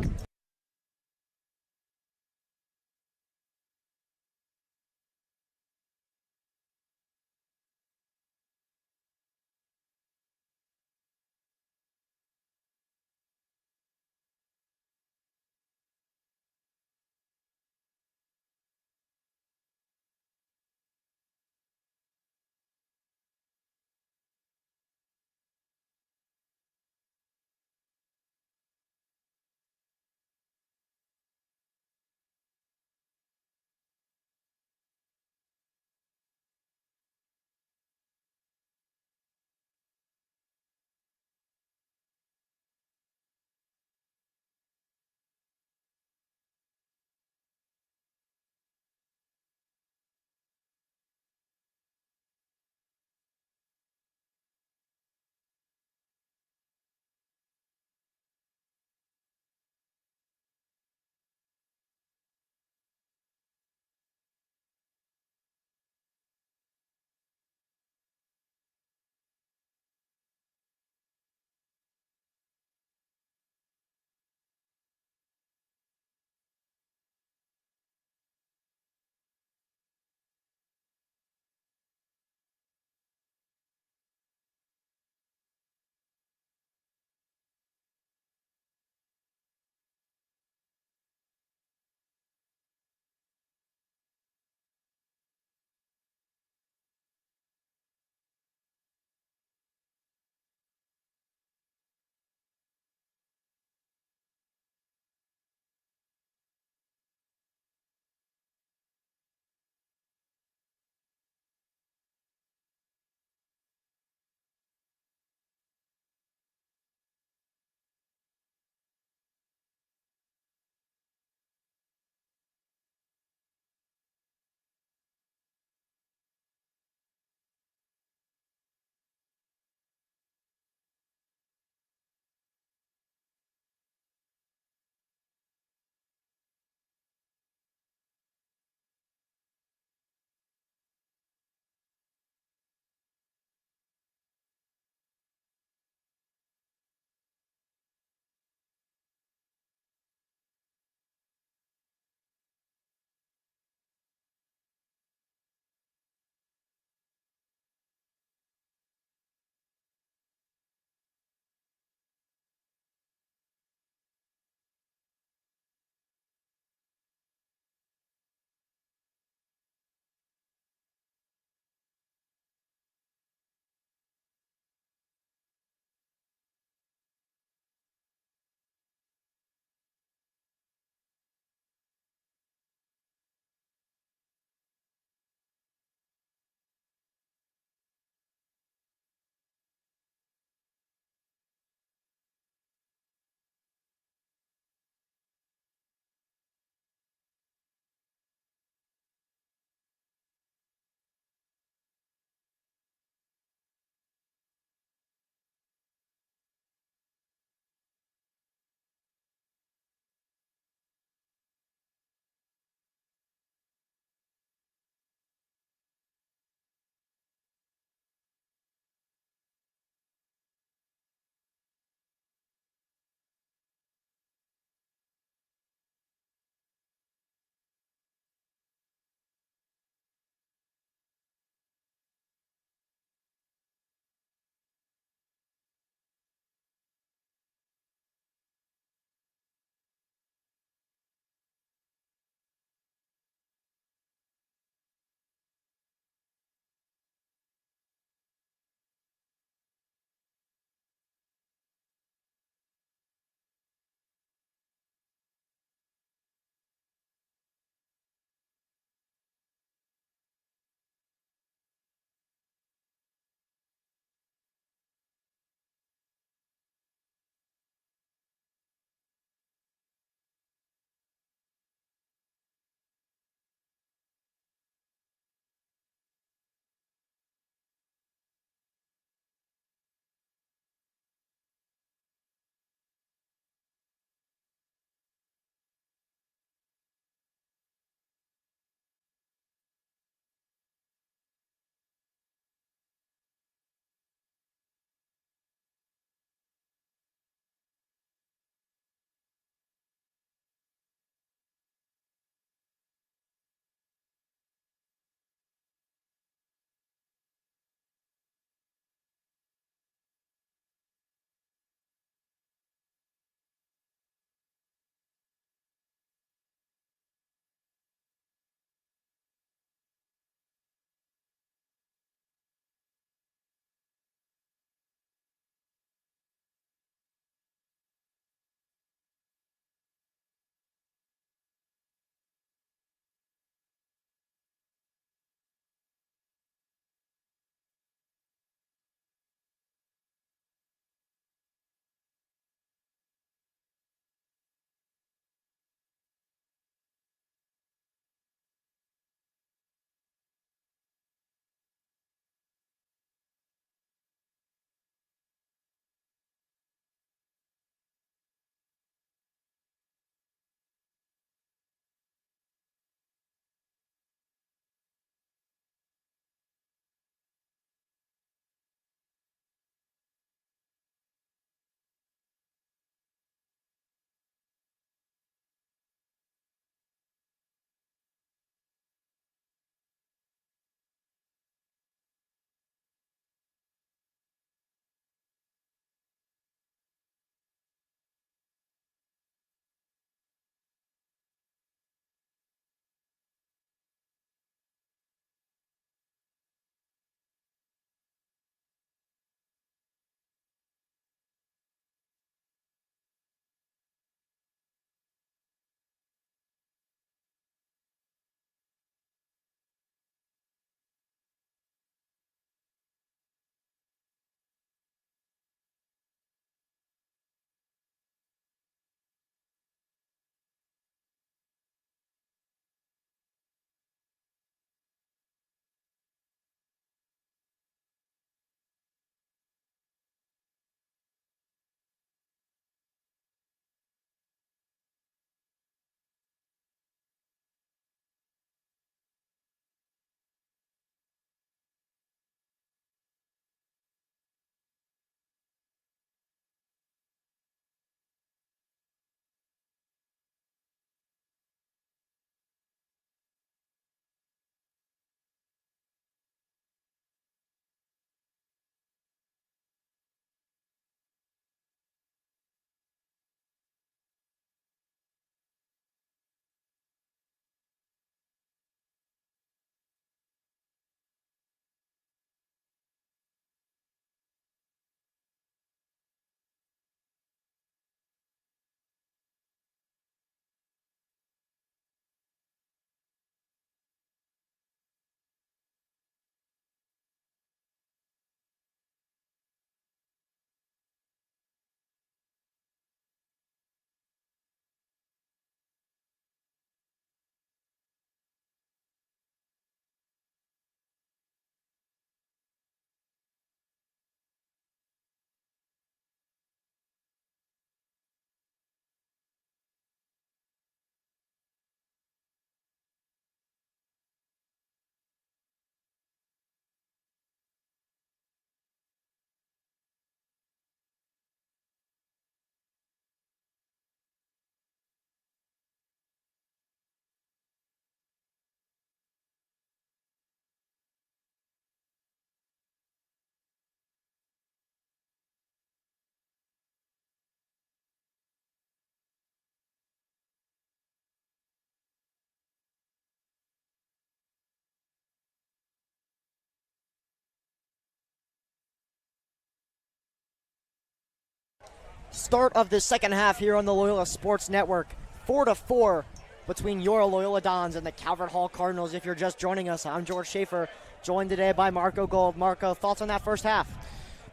Start of the second half here on the Loyola Sports Network. 4-4 between your Loyola Dons and the Calvert Hall Cardinals. If you're just joining us, I'm George Schaefer, joined today by Marco Gold. Marco, thoughts on that first half?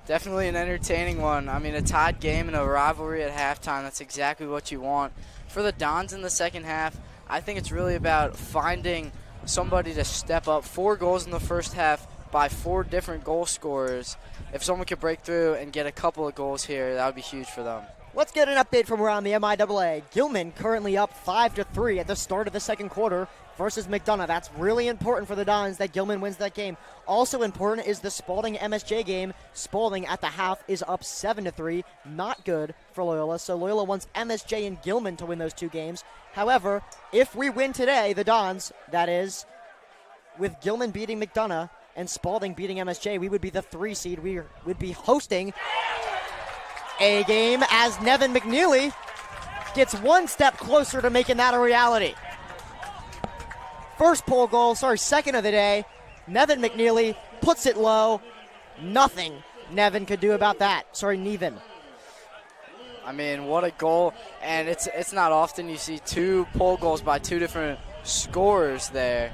Definitely an entertaining one. I mean, a tied game and a rivalry at halftime, that's exactly what you want. For the Dons in the second half, I think it's really about finding somebody to step up. 4 goals in the first half by 4 different goal scorers. If someone could break through and get a couple of goals here, that would be huge for them. Let's get an update from around the MIAA. Gilman currently up 5-3 at the start of the second quarter versus McDonough. That's really important for the Dons that Gilman wins that game. Also important is the Spalding MSJ game. Spalding at the half is up 7-3. Not good for Loyola. So Loyola wants MSJ and Gilman to win those 2 games. However, if we win today, the Dons, that is, with Gilman beating McDonough and Spalding beating MSJ, we would be the 3 seed. We would be hosting a game as Nevin McNeely gets 1 step closer to making that a reality. Second of the day. Nevin McNeely puts it low. Nothing Nevin could do about that. Nevin. I mean, what a goal. And it's not often you see 2 pole goals by 2 different scorers there.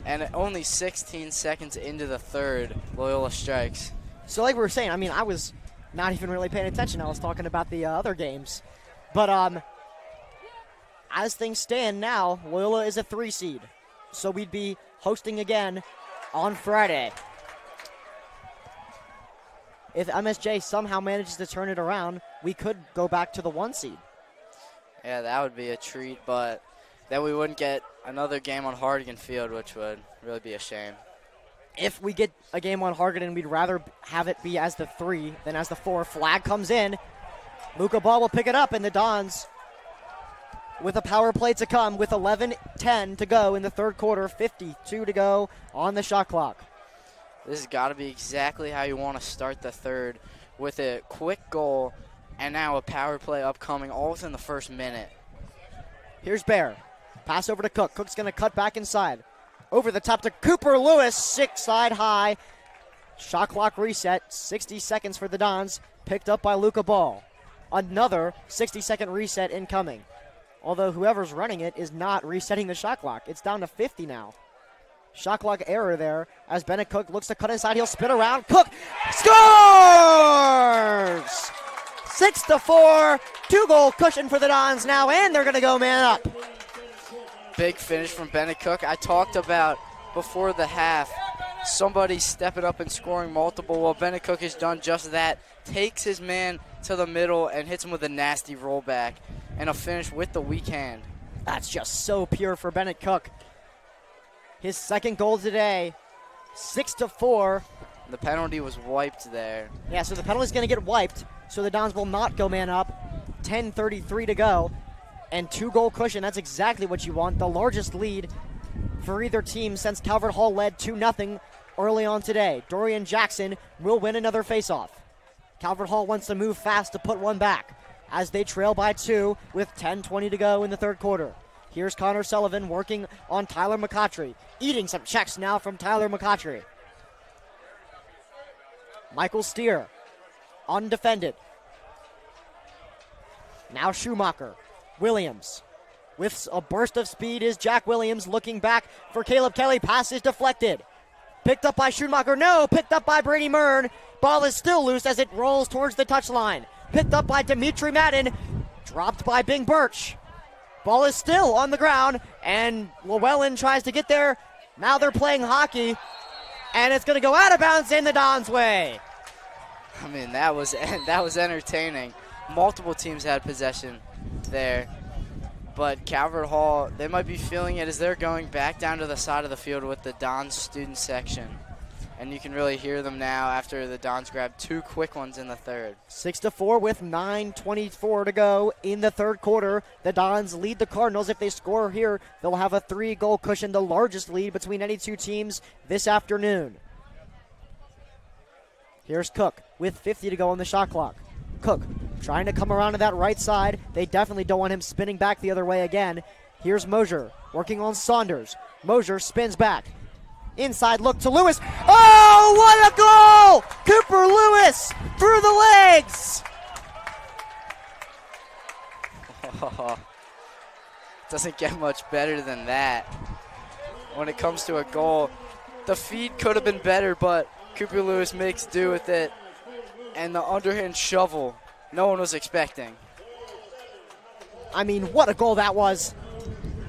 And only 16 seconds into the third, Loyola strikes. So like we were saying, I mean, I was not even really paying attention. I was talking about the other games. But as things stand now, Loyola is a 3 seed. So we'd be hosting again on Friday. If MSJ somehow manages to turn it around, we could go back to the 1 seed. Yeah, that would be a treat, but then we wouldn't get another game on Hardigan Field, which would really be a shame. If we get a game on Hardigan, we'd rather have it be as the 3 than as the 4. Flag comes in. Luca Ball will pick it up, and the Dons with a power play to come with 11:10 to go in the third quarter, 52 to go on the shot clock. This has got to be exactly how you want to start the third, with a quick goal and now a power play upcoming all within the first minute. Here's Bear. Pass over to Cook. Cook's going to cut back inside. Over the top to Cooper Lewis, 6 side high. Shot clock reset, 60 seconds for the Dons, picked up by Luca Ball. Another 60-second reset incoming. Although whoever's running it is not resetting the shot clock. It's down to 50 now. Shot clock error there as Bennett Cook looks to cut inside. He'll spin around. Cook scores! 6-4. 2-goal cushion for the Dons now, and they're going to go man up. Big finish from Bennett Cook. I talked about before the half somebody stepping up and scoring multiple. Well, Bennett Cook has done just that. Takes his man to the middle and hits him with a nasty rollback and a finish with the weak hand. That's just so pure for Bennett Cook. His second goal today, 6-4. The penalty was wiped there. Yeah, so the penalty's going to get wiped, so the Dons will not go man up. 10:33 to go. And 2-goal cushion, that's exactly what you want. The largest lead for either team since Calvert Hall led 2-0 early on today. Dorian Jackson will win another faceoff. Calvert Hall wants to move fast to put one back as they trail by 2 with 10:20 to go in the third quarter. Here's Connor Sullivan working on Tyler McCautry. Eating some checks now from Tyler McCautry. Michael Steer, undefended. Now Schumacher. Williams. With a burst of speed is Jack Williams looking back for Caleb Kelly. Pass is deflected. Picked up by Schumacher. No, picked up by Brady Mern. Ball is still loose as it rolls towards the touchline. Picked up by Dimitri Madden. Dropped by Bing Birch. Ball is still on the ground, and Llewellyn tries to get there. Now they're playing hockey, and it's going to go out of bounds in the Dons' way. I mean, that was entertaining. Multiple teams had possession there. But Calvert Hall, they might be feeling it as they're going back down to the side of the field with the Dons student section. And you can really hear them now after the Dons grabbed 2 quick ones in the third. 6-4 with 9:24 to go in the third quarter. The Dons lead the Cardinals. If they score here, they'll have a 3-goal cushion, the largest lead between any 2 teams this afternoon. Here's Cook with 50 to go on the shot clock. Cook trying to come around to that right side. They definitely don't want him spinning back the other way again. Here's Mosier working on Saunders. Mosier spins back. Inside look to Lewis. Oh, Oh, what a goal! Cooper Lewis through the legs. Doesn't get much better than that. When it comes to a goal, the feed could have been better, but Cooper Lewis makes do with it. And the underhand shovel, no one was expecting. I mean, what a goal that was.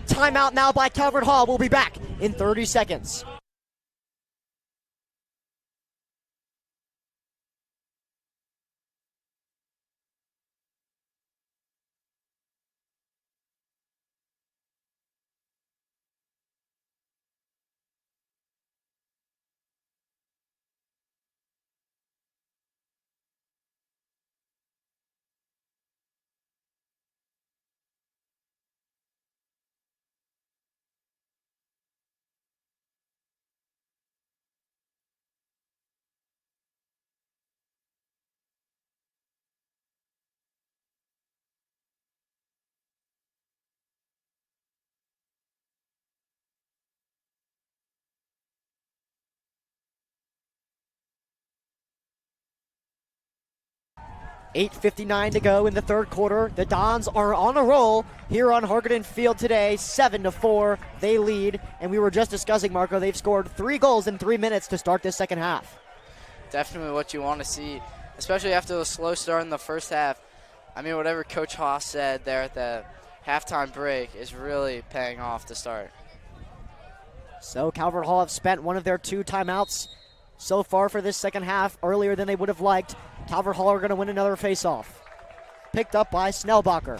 Timeout now by Calvert Hall. We'll be back in 30 seconds. $8:59 to go in the third quarter. The Dons are on a roll here on Hargadon Field today, 7-4. They lead, and we were just discussing, Marco, they've scored 3 goals in 3 minutes to start this second half. Definitely what you want to see, especially after the slow start in the first half. I mean, whatever Coach Haas said there at the halftime break is really paying off to start. So Calvert Hall have spent one of their 2 timeouts so far for this second half, earlier than they would have liked. Calvert Hall are going to win another faceoff. Picked up by Snellbacher.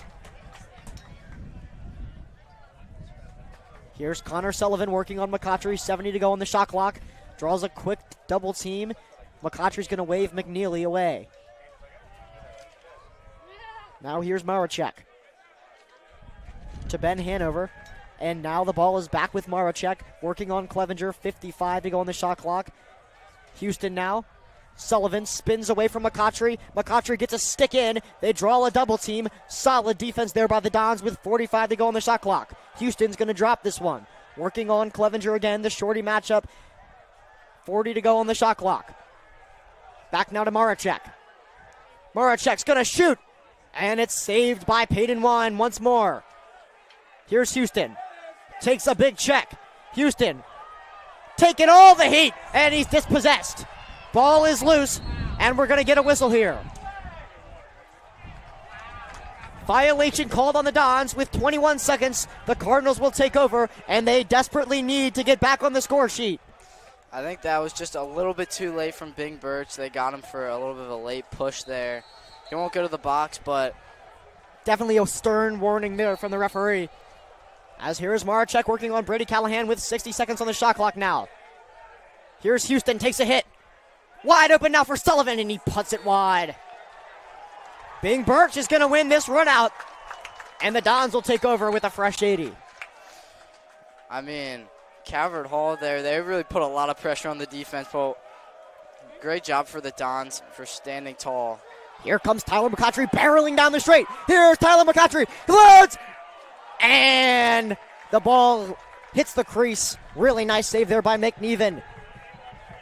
Here's Connor Sullivan working on McCautry, 70 to go on the shot clock. Draws a quick double team. McCautry's going to wave McNeely away. Now here's Maracek to Ben Hanover. And now the ball is back with Maracek, working on Clevenger, 55 to go on the shot clock. Houston now. Sullivan spins away from McCautry. McCautry gets a stick in. They draw a double team. Solid defense there by the Dons with 45 to go on the shot clock. Houston's going to drop this one. Working on Clevenger again, the shorty matchup. 40 to go on the shot clock. Back now to Maracek. Maracek's going to shoot. And it's saved by Peyton Wine once more. Here's Houston. Takes a big check. Houston taking all the heat, and he's dispossessed. Ball is loose, and we're going to get a whistle here. Violation called on the Dons with 21 seconds. The Cardinals will take over, and they desperately need to get back on the score sheet. I think that was just a little bit too late from Bing Birch. They got him for a little bit of a late push there. He won't go to the box, but definitely a stern warning there from the referee. As here's Maracek working on Brady Callahan with 60 seconds on the shot clock now. Here's Houston, takes a hit. Wide open now for Sullivan, and he puts it wide. Bing Birch is going to win this run out, and the Dons will take over with a fresh 80. I mean, Calvert Hall there, they really put a lot of pressure on the defense, but great job for the Dons for standing tall. Here comes Tyler McCautry barreling down the straight. Here's Tyler McCautry. Loads! And the ball hits the crease. Really nice save there by McNeven.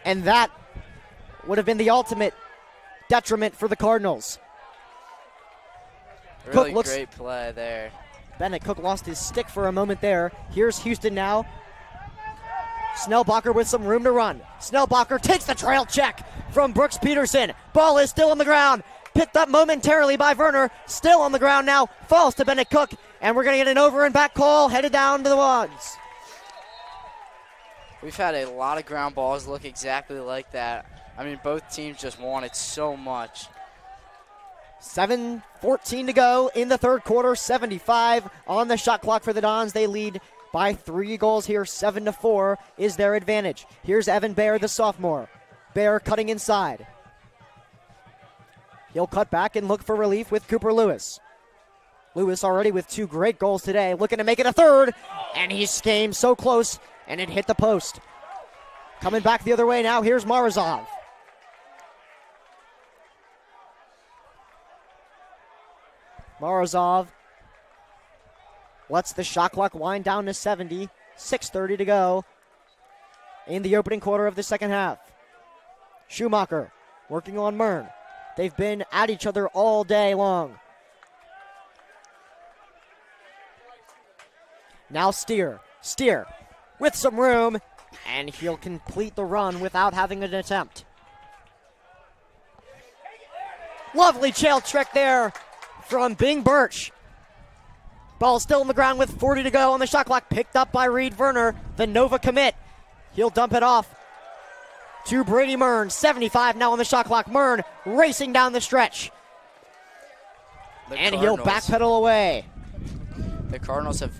And that would have been the ultimate detriment for the Cardinals. Really great play there. Bennett Cook lost his stick for a moment there. Here's Houston now. Snellbacher with some room to run. Snellbacher takes the trail check from Brooks Peterson. Ball is still on the ground. Picked up momentarily by Werner. Still on the ground now. Falls to Bennett Cook. And we're going to get an over and back call headed down to the ones. We've had a lot of ground balls look exactly like that. I mean, both teams just want it so much. 7:14 to go in the third quarter. 75 on the shot clock for the Dons. They lead by 3 goals here. 7-4 is their advantage. Here's Evan Baer, the sophomore. Baer cutting inside. He'll cut back and look for relief with Cooper Lewis. Lewis already with 2 great goals today, looking to make it a third, and he came so close, and it hit the post. Coming back the other way now, here's Morozov. Morozov lets the shot clock wind down to 70. 6:30 to go in the opening quarter of the second half. Schumacher working on Mern. They've been at each other all day long. Now Steer with some room, and he'll complete the run without having an attempt. Lovely trail trick there from Bing Birch. Ball still on the ground with 40 to go on the shot clock. Picked up by Reed Werner, the Nova commit. He'll dump it off to Brady Mern. 75 now on the shot clock. Mern racing down the stretch. And he'll backpedal away. The Cardinals have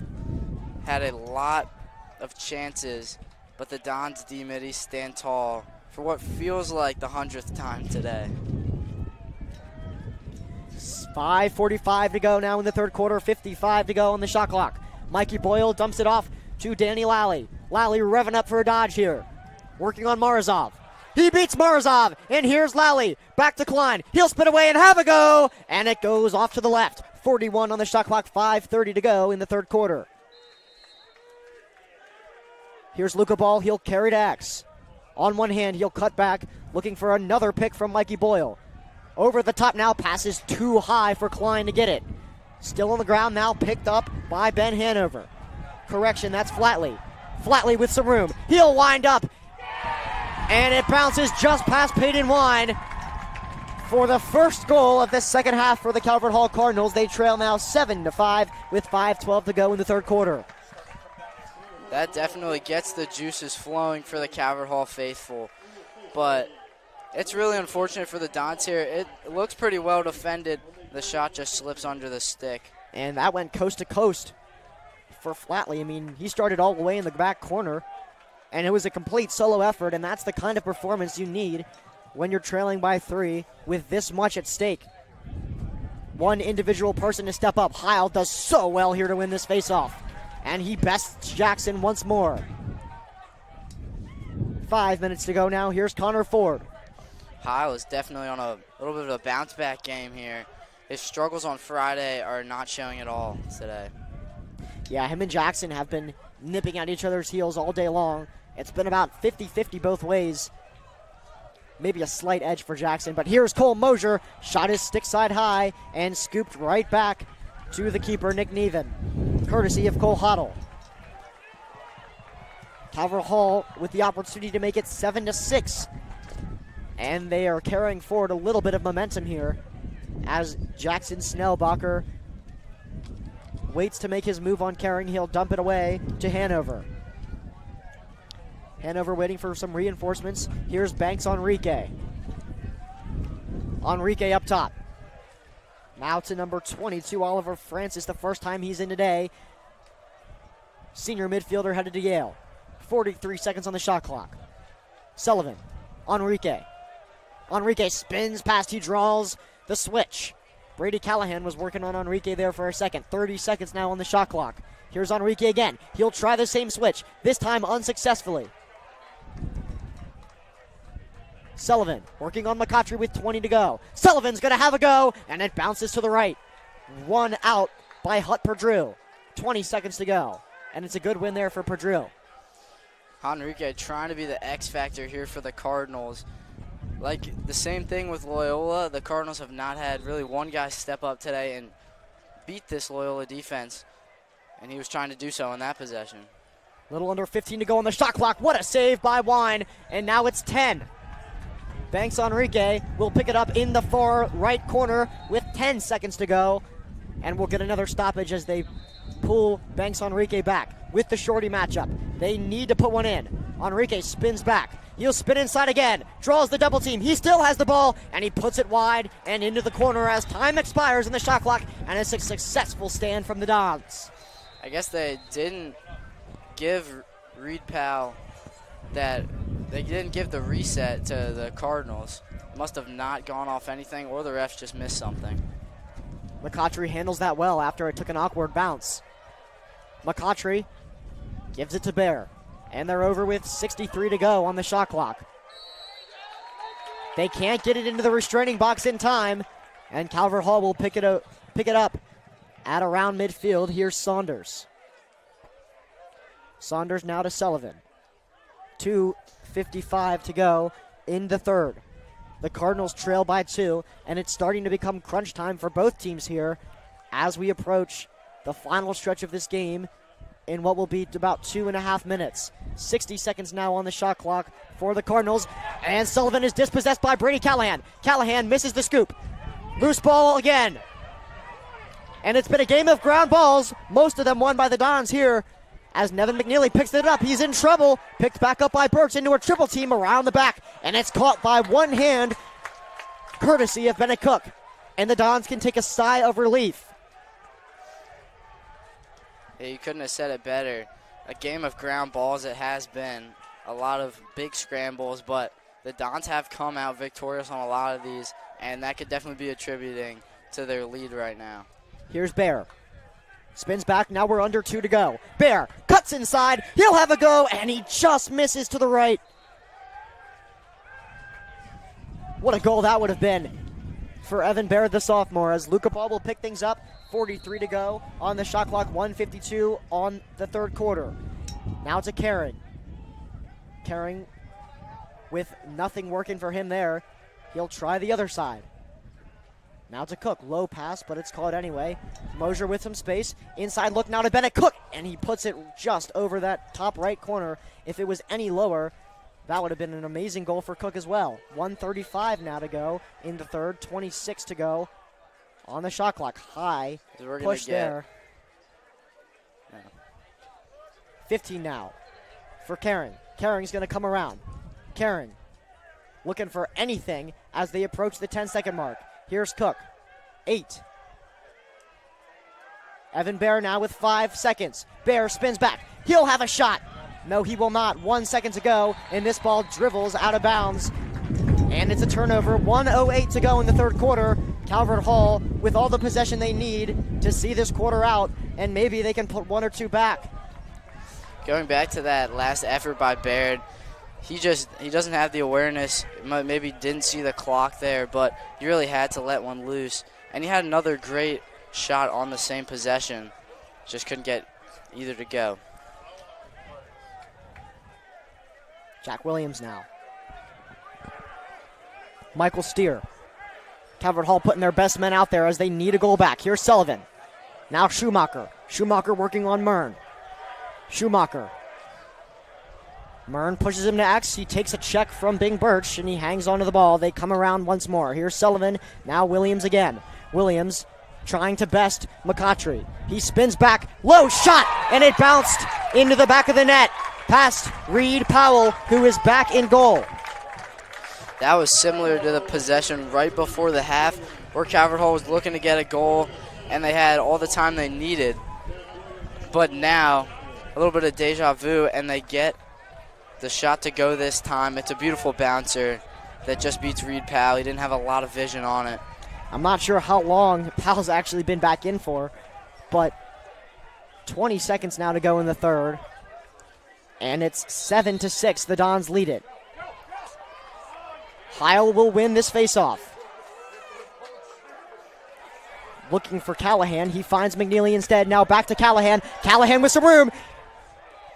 had a lot of chances, but the Dons D-Middies stand tall for what feels like the 100th time today. 5:45 to go now in the third quarter. 55 to go on the shot clock. Mikey Boyle dumps it off to Danny Lally. Lally revving up for a dodge here. Working on Morozov. He beats Morozov, and here's Lally. Back to Klein. He'll spin away and have a go, and it goes off to the left. 41 on the shot clock. 5:30 to go in the third quarter. Here's Luca Ball. He'll carry to X. On one hand, he'll cut back, looking for another pick from Mikey Boyle. Over the top now, passes too high for Klein to get it. Still on the ground now, picked up by Ben Hanover. Correction, that's Flatley. Flatley with some room. He'll wind up, and it bounces just past Peyton Wine for the first goal of this second half for the Calvert Hall Cardinals. They trail now 7-5 with 5:12 to go in the third quarter. That definitely gets the juices flowing for the Calvert Hall faithful, but it's really unfortunate for the Dons here. It looks pretty well defended. The shot just slips under the stick. And that went coast to coast for Flatley. I mean, he started all the way in the back corner, and it was a complete solo effort, and that's the kind of performance you need when you're trailing by 3 with this much at stake. One individual person to step up. Heil does so well here to win this faceoff, and he bests Jackson once more. 5 minutes to go now. Here's Connor Ford. Heil is definitely on a little bit of a bounce-back game here. His struggles on Friday are not showing at all today. Yeah, him and Jackson have been nipping at each other's heels all day long. It's been about 50-50 both ways. Maybe a slight edge for Jackson, but here's Cole Mosier. Shot his stick side high and scooped right back to the keeper, Nick Neven, courtesy of Cole Hoddle. Calvert Hall with the opportunity to make it 7-6. And they are carrying forward a little bit of momentum here as Jackson Snellbacher waits to make his move on carrying. He'll dump it away to Hanover. Hanover waiting for some reinforcements. Here's Banks Enrique. Enrique up top. Now to number 22, Oliver Francis, the first time he's in today. Senior midfielder headed to Yale. 43 seconds on the shot clock. Sullivan. Enrique. Enrique spins past, he draws the switch. Brady Callahan was working on Enrique there for a second. 30 seconds now on the shot clock. Here's Enrique again. He'll try the same switch, this time unsuccessfully. Sullivan working on McCautry with 20 to go. Sullivan's going to have a go, and it bounces to the right. One out by Hut Perdue. 20 seconds to go, and it's a good win there for Perdue. Enrique trying to be the X factor here for the Cardinals. Like the same thing with Loyola, the Cardinals have not had really one guy step up today and beat this Loyola defense, and he was trying to do so in that possession. Little under 15 to go on the shot clock. What a save by Wine, and now it's 10. Banks Enrique will pick it up in the far right corner with 10 seconds to go, and we'll get another stoppage as they pull Banks Enrique back with the shorty matchup. They need to put one in. Enrique spins back. He'll spin inside again, draws the double team. He still has the ball, and he puts it wide and into the corner as time expires in the shot clock, and it's a successful stand from the Dons. I guess they didn't give Reed Powell that they didn't give the reset to the Cardinals. Must have not gone off anything, or the refs just missed something. McCautry handles that well after it took an awkward bounce. McCautry gives it to Bear, and they're over with 63 to go on the shot clock. They can't get it into the restraining box in time, and Calvert Hall will pick it up at around midfield. Here's Saunders. Saunders now to Sullivan. 2:55 to go in the third. The Cardinals trail by 2, and it's starting to become crunch time for both teams here as we approach the final stretch of this game in what will be about 2.5 minutes. 60 seconds now on the shot clock for the Cardinals, and Sullivan is dispossessed by Brady Callahan. Callahan misses the scoop. Loose ball again. And it's been a game of ground balls, most of them won by the Dons here, as Nevin McNeely picks it up. He's in trouble. Picked back up by Birch into a triple team around the back, and it's caught by one hand, courtesy of Bennett Cook. And the Dons can take a sigh of relief. Yeah, you couldn't have said it better. A game of ground balls it has been. A lot of big scrambles, but the Dons have come out victorious on a lot of these, and that could definitely be attributing to their lead right now. Here's Bear. Spins back, now we're under 2 to go. Bear cuts inside, he'll have a go, and he just misses to the right. What a goal that would have been for Evan Bear, the sophomore, as Luca Paul will pick things up. 43 to go on the shot clock, 1:52 on the third quarter. Now to Karen. Karen with nothing working for him there. He'll try the other side. Now to Cook, low pass, but it's caught anyway. Mosier with some space, inside look now to Bennett Cook, and he puts it just over that top right corner. If it was any lower, that would have been an amazing goal for Cook as well. 1:35 now to go in the third, 26 to go on the shot clock. High push there. Yeah. 15 now for Karen. Karen's going to come around. Karen looking for anything as they approach the 10-second mark. Here's Cook. 8. Evan Bear now with 5 seconds. Bear spins back. He'll have a shot. No, he will not. 1 second to go, and this ball dribbles out of bounds. And it's a turnover. 1:08 to go in the third quarter. Calvert Hall with all the possession they need to see this quarter out, and maybe they can put 1 or 2 back. Going back to that last effort by Baird, he doesn't have the awareness. Maybe didn't see the clock there, but he really had to let one loose. And he had another great shot on the same possession. Just couldn't get either to go. Jack Williams now. Michael Steer. Calvert Hall putting their best men out there as they need a goal back. Here's Sullivan. Now Schumacher. Schumacher working on Mern. Schumacher. Mern pushes him to X. He takes a check from Bing Birch, and he hangs onto the ball. They come around once more. Here's Sullivan. Now Williams again. Williams trying to best McCautry. He spins back. Low shot, and it bounced into the back of the net. Past Reed Powell, who is back in goal. That was similar to the possession right before the half, where Calvert Hall was looking to get a goal, and they had all the time they needed. But now, a little bit of deja vu, and they get the shot to go this time. It's a beautiful bouncer that just beats Reed Powell. He didn't have a lot of vision on it. I'm not sure how long Powell's actually been back in for, but 20 seconds now to go in the third. And it's 7-6. The Dons lead it. Heil will win this faceoff. Looking for Callahan. He finds McNeely instead. Now back to Callahan. Callahan with some room.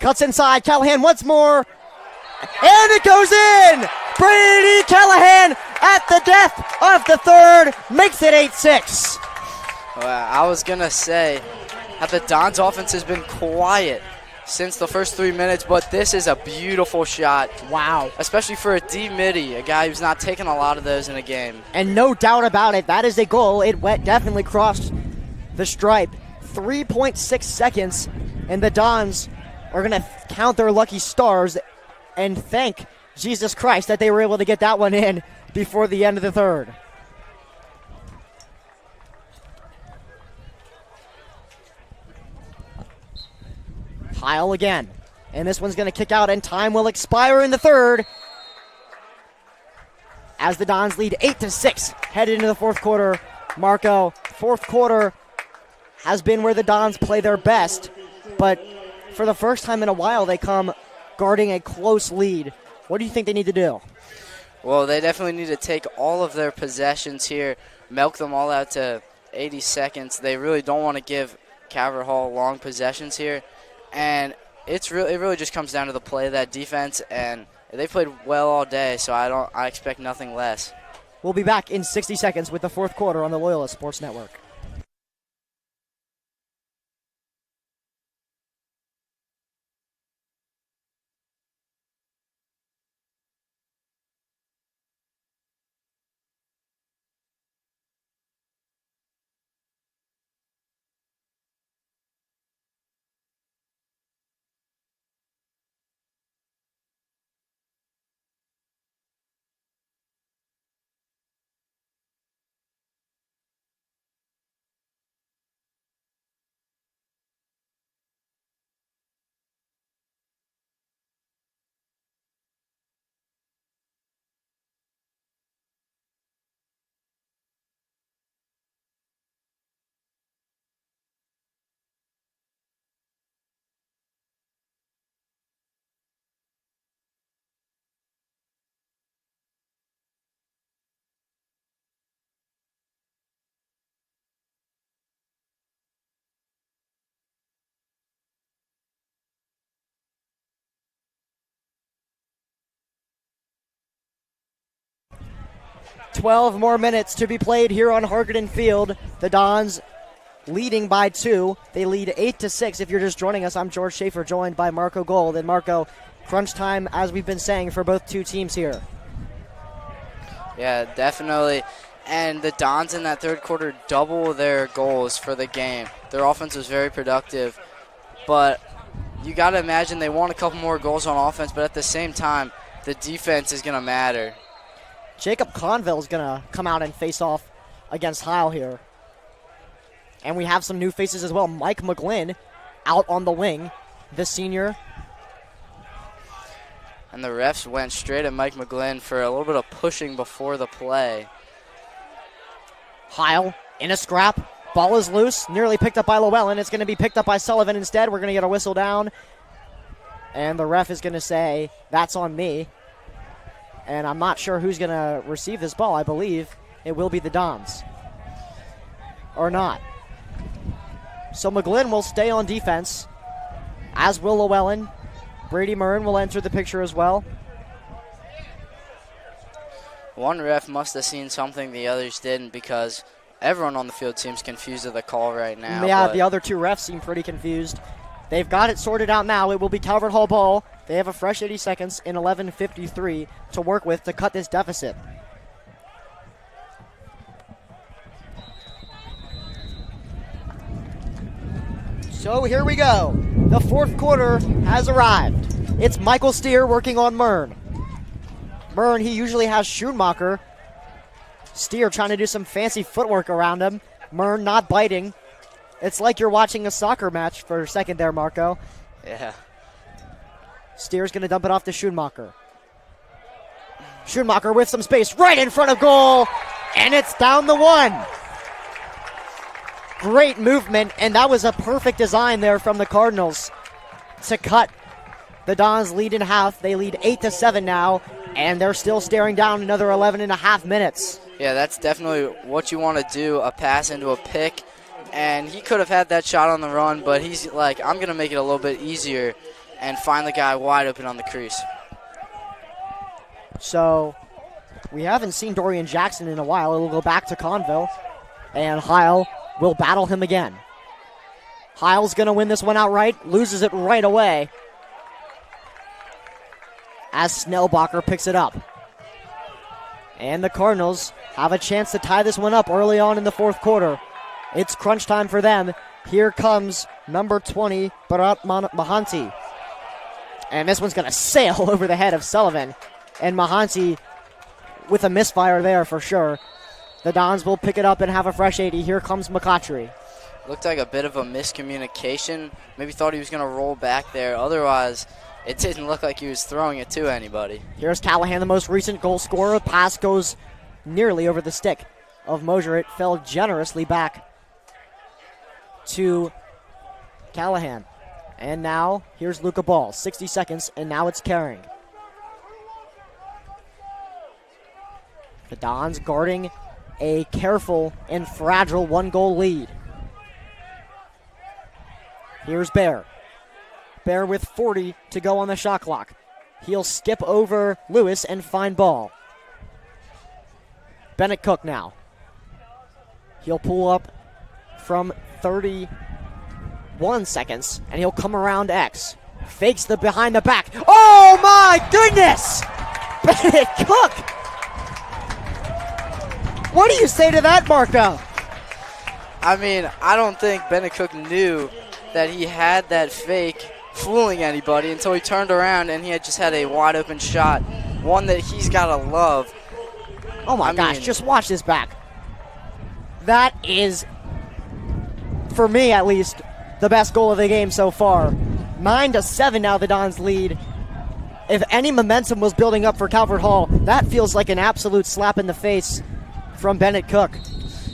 Cuts inside. Callahan once more. And it goes in! Brady Callahan at the death of the third makes it 8-6. Well, I was going to say that the Dons offense has been quiet since the first 3 minutes, but this is a beautiful shot. Wow. Especially for a D-midi, a guy who's not taking a lot of those in a game. And no doubt about it, that is a goal. It definitely crossed the stripe. 3.6 seconds, and the Dons are going to count their lucky stars and thank Jesus Christ that they were able to get that one in before the end of the third. Heil again. And this one's going to kick out, and time will expire in the third as the Dons lead 8-6 headed into the fourth quarter. Marco, fourth quarter has been where the Dons play their best, but for the first time in a while they come guarding a close lead. What do you think they need to do? Well, they definitely need to take all of their possessions here, milk them all out to 80 seconds. They really don't want to give Calvert Hall long possessions here. And it really just comes down to the play of that defense, and they played well all day, so I expect nothing less. We'll be back in 60 seconds with the fourth quarter on the Loyola Sports Network. "12 more minutes to be played here on Hargadon Field. The Dons leading by 2. They lead 8-6. If you're just joining us, I'm George Schaefer, joined by Marco Gold. And Marco, crunch time, as we've been saying, for both two teams here. Yeah, definitely. And the Dons in that third quarter double their goals for the game. Their offense was very productive. But you got to imagine they want a couple more goals on offense, but at the same time, the defense is going to matter. Jacob Conville is going to come out and face off against Heil here. And we have some new faces as well. Mike McGlynn out on the wing, the senior. And the refs went straight at Mike McGlynn for a little bit of pushing before the play. Heil in a scrap. Ball is loose, nearly picked up by Llewellyn. It's going to be picked up by Sullivan instead. We're going to get a whistle down. And the ref is going to say, that's on me. And I'm not sure who's going to receive this ball. I believe it will be the Dons. Or not. So McGlynn will stay on defense, as will Llewellyn. Brady Murren will enter the picture as well. One ref must have seen something the others didn't, because everyone on the field seems confused at the call right now. Yeah, the other two refs seem pretty confused. They've got it sorted out now. It will be Calvert Hall ball. They have a fresh 80 seconds in 11:53 to work with to cut this deficit. So here we go. The fourth quarter has arrived. It's Michael Steer working on Mern. Mern, he usually has Schoonmacher. Steer trying to do some fancy footwork around him. Mern not biting. It's like you're watching a soccer match for a second there, Marco. Yeah. Steer's going to dump it off to Schoonmacher. Schoonmacher with some space right in front of goal, and it's down the one. Great movement, and that was a perfect design there from the Cardinals to cut the Dons' lead in half. They lead 8-7 now, and they're still staring down another 11 and a half minutes. Yeah, that's definitely what you want to do, a pass into a pick. And he could have had that shot on the run, but he's like, I'm going to make it a little bit easier and find the guy wide open on the crease. So we haven't seen Dorian Jackson in a while. It'll go back to Conville, and Heil will battle him again. Heil's going to win this one outright, loses it right away as Snellbacher picks it up. And the Cardinals have a chance to tie this one up early on in the fourth quarter. It's crunch time for them. Here comes number 20, Bharat Mahanti. And this one's going to sail over the head of Sullivan. And Mahanti with a misfire there for sure. The Dons will pick it up and have a fresh 80. Here comes McCautry. Looked like a bit of a miscommunication. Maybe thought he was going to roll back there. Otherwise, it didn't look like he was throwing it to anybody. Here's Callahan, the most recent goal scorer. Pass goes nearly over the stick of Mosier. It fell generously back to Callahan. And now, here's Luca Ball. 60 seconds, and now it's carrying. The Dons guarding a careful and fragile one-goal lead. Here's Bear. Bear with 40 to go on the shot clock. He'll skip over Lewis and find ball. Bennett Cook now. He'll pull up from 31 seconds, and he'll come around X. Fakes the behind the back. Oh my goodness! Bennett Cook! What do you say to that, Marco? I mean, I don't think Bennett Cook knew that he had that fake fooling anybody until he turned around and he had just had a wide open shot. One that he's got to love. Oh my gosh, just watch this back. That is, for me at least, the best goal of the game so far. 9-7 now the Dons lead. If any momentum was building up for Calvert Hall, that feels like an absolute slap in the face from Bennett Cook.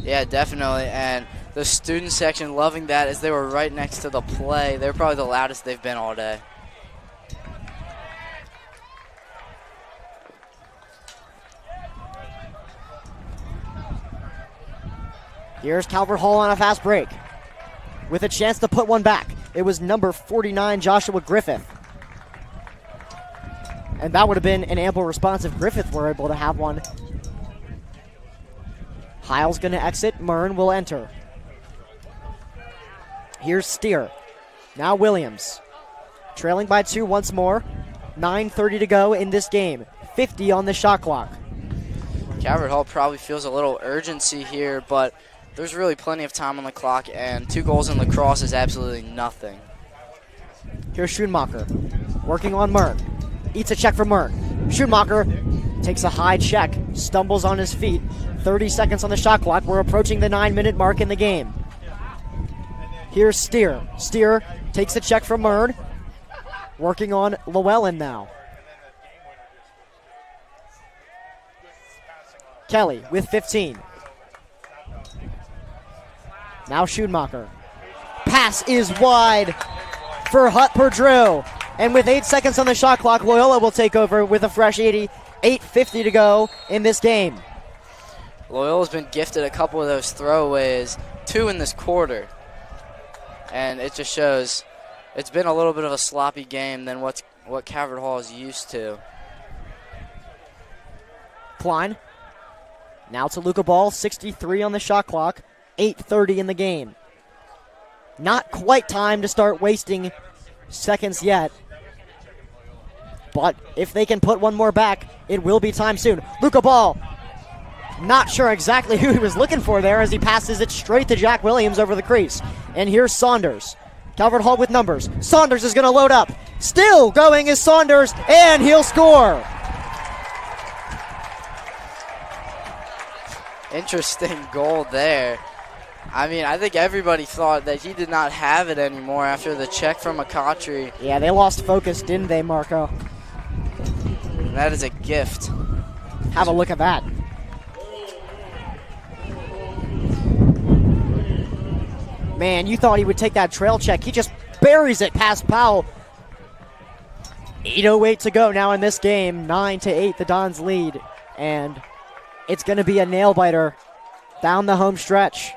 Yeah, definitely, and the student section loving that as they were right next to the play. They're probably the loudest they've been all day. Here's Calvert Hall on a fast break with a chance to put one back. It was number 49, Joshua Griffith. And that would have been an ample response if Griffith were able to have one. Heil's going to exit. Mern will enter. Here's Steer. Now Williams. Trailing by 2 once more. 9:30 to go in this game. 50 on the shot clock. Calvert Hall probably feels a little urgency here, but there's really plenty of time on the clock, and 2 goals in Lacrosse is absolutely nothing. Here's Schoonmacher. Working on Mern. Eats a check from Mern. Schoonmacher takes a high check. Stumbles on his feet. 30 seconds on the shot clock. We're approaching the 9-minute mark in the game. Here's Steer. Steer takes a check from Mern. Working on Llewellyn now. Kelly with 15. Now Schoonmacher. Pass is wide for Hutt-Perdue. And with 8 seconds on the shot clock, Loyola will take over with a fresh 80. 8:50 to go in this game. Loyola's been gifted a couple of those throwaways, 2 in this quarter. And it just shows it's been a little bit of a sloppy game than what Calvert Hall is used to. Klein. Now to Luca Ball, 63 on the shot clock, 8:30 in the game. Not quite time to start wasting seconds yet. But if they can put one more back, it will be time soon. Luca Ball. Not sure exactly who he was looking for there as he passes it straight to Jack Williams over the crease. And here's Saunders. Calvert Hall with numbers. Saunders is going to load up. Still going is Saunders, and he'll score. Interesting goal there. I mean, I think everybody thought that he did not have it anymore after the check from McCautry. Yeah, they lost focus, didn't they, Marco? And that is a gift. Have a look at that. Man, you thought he would take that trail check. He just buries it past Powell. 8:08 to go now in this game. 9-8, the Dons lead. And it's going to be a nail-biter down the home stretch.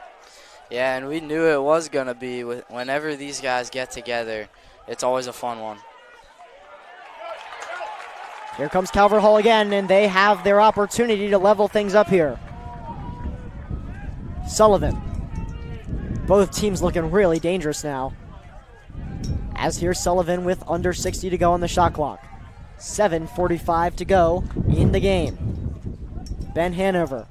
Yeah, and we knew it was going to be. Whenever these guys get together, it's always a fun one. Here comes Calvert Hall again, and they have their opportunity to level things up here. Sullivan. Both teams looking really dangerous now. As here's Sullivan with under 60 to go on the shot clock. 7:45 to go in the game. Ben Hanover.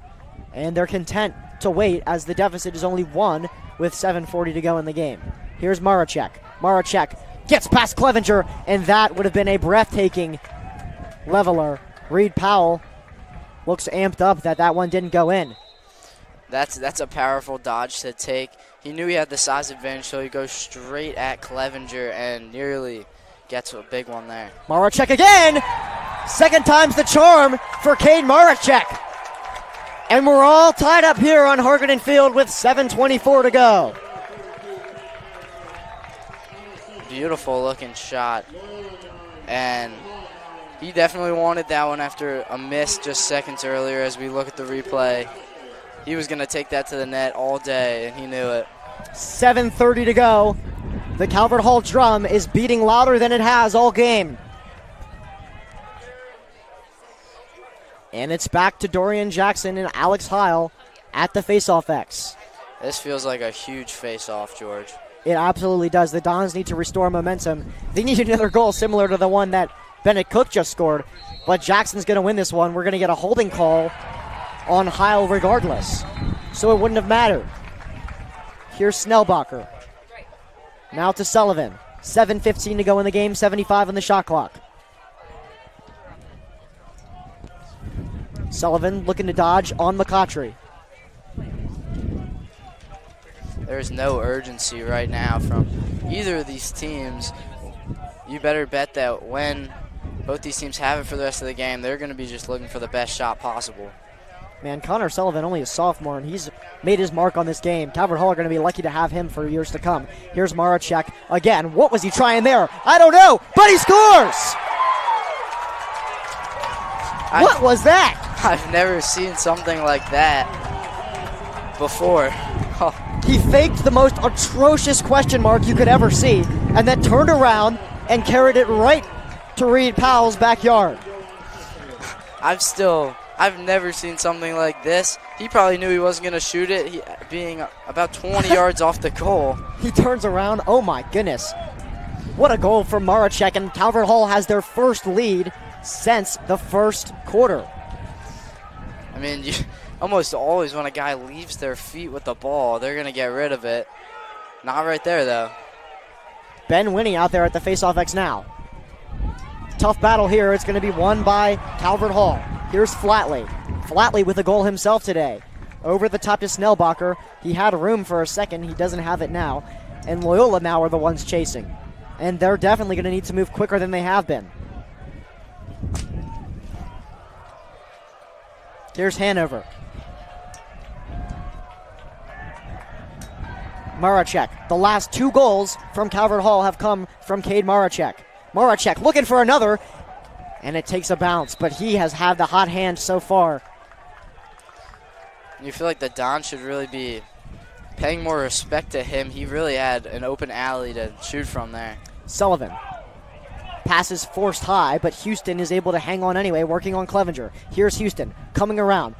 And they're content to wait as the deficit is only 1 with 7:40 to go in the game. Here's Maracek. Maracek gets past Clevenger, and that would have been a breathtaking leveler. Reed Powell looks amped up that one didn't go in. That's a powerful dodge to take. He knew he had the size advantage, so he goes straight at Clevenger and nearly gets a big one there. Maracek again! Second time's the charm for Cade Maracek. And we're all tied up here on Hargadon Field with 7:24 to go. Beautiful looking shot. And he definitely wanted that one after a miss just seconds earlier. As we look at the replay, he was going to take that to the net all day, and he knew it. 7:30 to go. The Calvert Hall drum is beating louder than it has all game. And it's back to Dorian Jackson and Alex Heil at the faceoff X. This feels like a huge face-off, George. It absolutely does. The Dons need to restore momentum. They need another goal similar to the one that Bennett Cook just scored. But Jackson's going to win this one. We're going to get a holding call on Heil regardless. So it wouldn't have mattered. Here's Snellbacher. Now to Sullivan. 7:15 to go in the game, 75 on the shot clock. Sullivan looking to dodge on McCautry. There's no urgency right now from either of these teams. You better bet that when both these teams have it for the rest of the game, they're going to be just looking for the best shot possible. Man, Connor Sullivan, only a sophomore, and he's made his mark on this game. Calvert Hall are going to be lucky to have him for years to come. Here's Maracek again. What was he trying there? I don't know, but he scores! What was that? I've never seen something like that before. Oh. He faked the most atrocious question mark you could ever see, and then turned around and carried it right to Reed Powell's backyard. I've never seen something like this. He probably knew he wasn't going to shoot it, being about 20 yards off the goal. He turns around. Oh, my goodness. What a goal from Maracek, and Calvert Hall has their first lead since the first quarter. I mean, you almost always when a guy leaves their feet with the ball, they're going to get rid of it. Not right there, though. Ben Winnie out there at the faceoff X now. Tough battle here. It's going to be won by Calvert Hall. Here's Flatley. Flatley with a goal himself today. Over the top to Snellbacher. He had room for a second. He doesn't have it now. And Loyola now are the ones chasing. And they're definitely going to need to move quicker than they have been. Here's Hanover. Maracek. The last two goals from Calvert Hall have come from Cade Maracek. Maracek looking for another, and it takes a bounce, but he has had the hot hand so far. You feel like the Don should really be paying more respect to him. He really had an open alley to shoot from there. Sullivan. Passes forced high, but Houston is able to hang on anyway, working on Clevenger. Here's Houston coming around.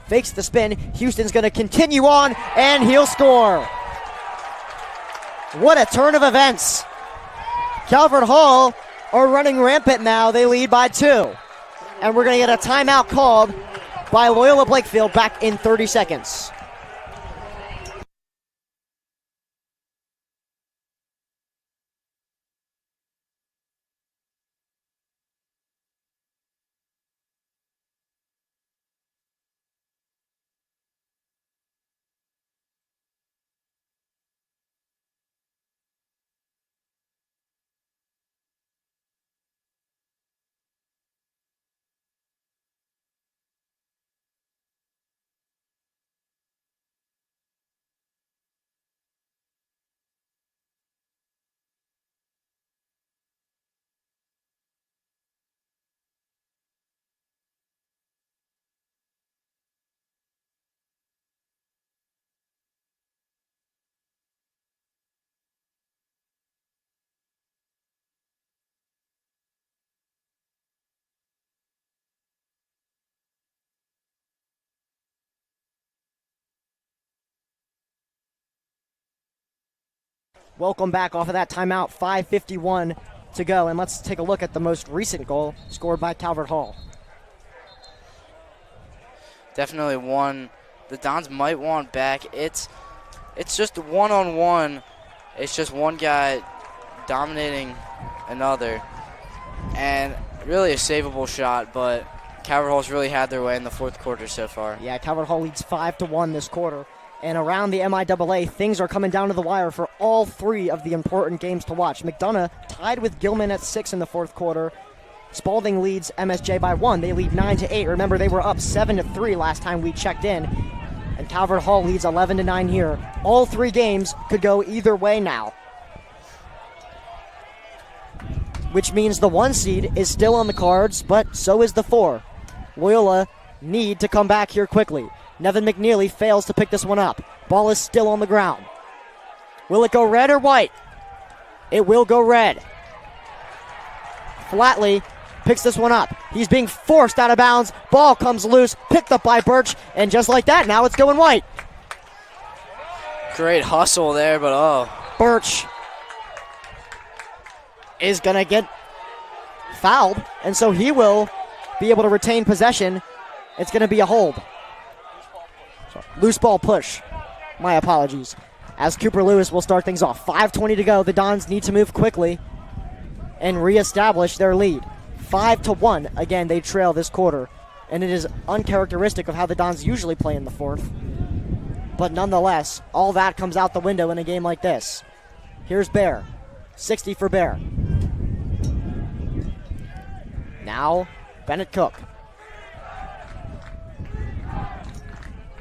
Fakes the spin. Houston's going to continue on, and he'll score. What a turn of events. Calvert Hall are running rampant now. They lead by 2. And we're going to get a timeout called by Loyola Blakefield back in 30 seconds. Welcome back off of that timeout. 5:51 to go, and let's take a look at the most recent goal scored by Calvert Hall. Definitely one the Dons might want back. It's just one-on-one. It's just one guy dominating another, and really a savable shot, but Calvert Hall's really had their way in the fourth quarter so far. Yeah, Calvert Hall leads 5-1 this quarter. And around the MIAA, things are coming down to the wire for all three of the important games to watch. McDonough tied with Gilman at 6 in the fourth quarter. Spalding leads MSJ by 1. They lead 9-8. Remember, they were up 7-3 last time we checked in. And Calvert Hall leads 11-9 here. All three games could go either way now. Which means the 1 seed is still on the cards, but so is the 4. Loyola need to come back here quickly. Nevin McNeely fails to pick this one up. Ball is still on the ground. Will it go red or white? It will go red. Flatley picks this one up. He's being forced out of bounds. Ball comes loose, picked up by Birch, and just like that, now it's going white. Great hustle there, but oh. Birch is going to get fouled, and so he will be able to retain possession. It's going to be a hold. Loose ball push. My apologies. As Cooper Lewis will start things off. 5:20 to go. The Dons need to move quickly and reestablish their lead. 5-1. Again, they trail this quarter, and it is uncharacteristic of how the Dons usually play in the fourth. But nonetheless, all that comes out the window in a game like this. Here's Bear. 60 for Bear. Now, Bennett Cook.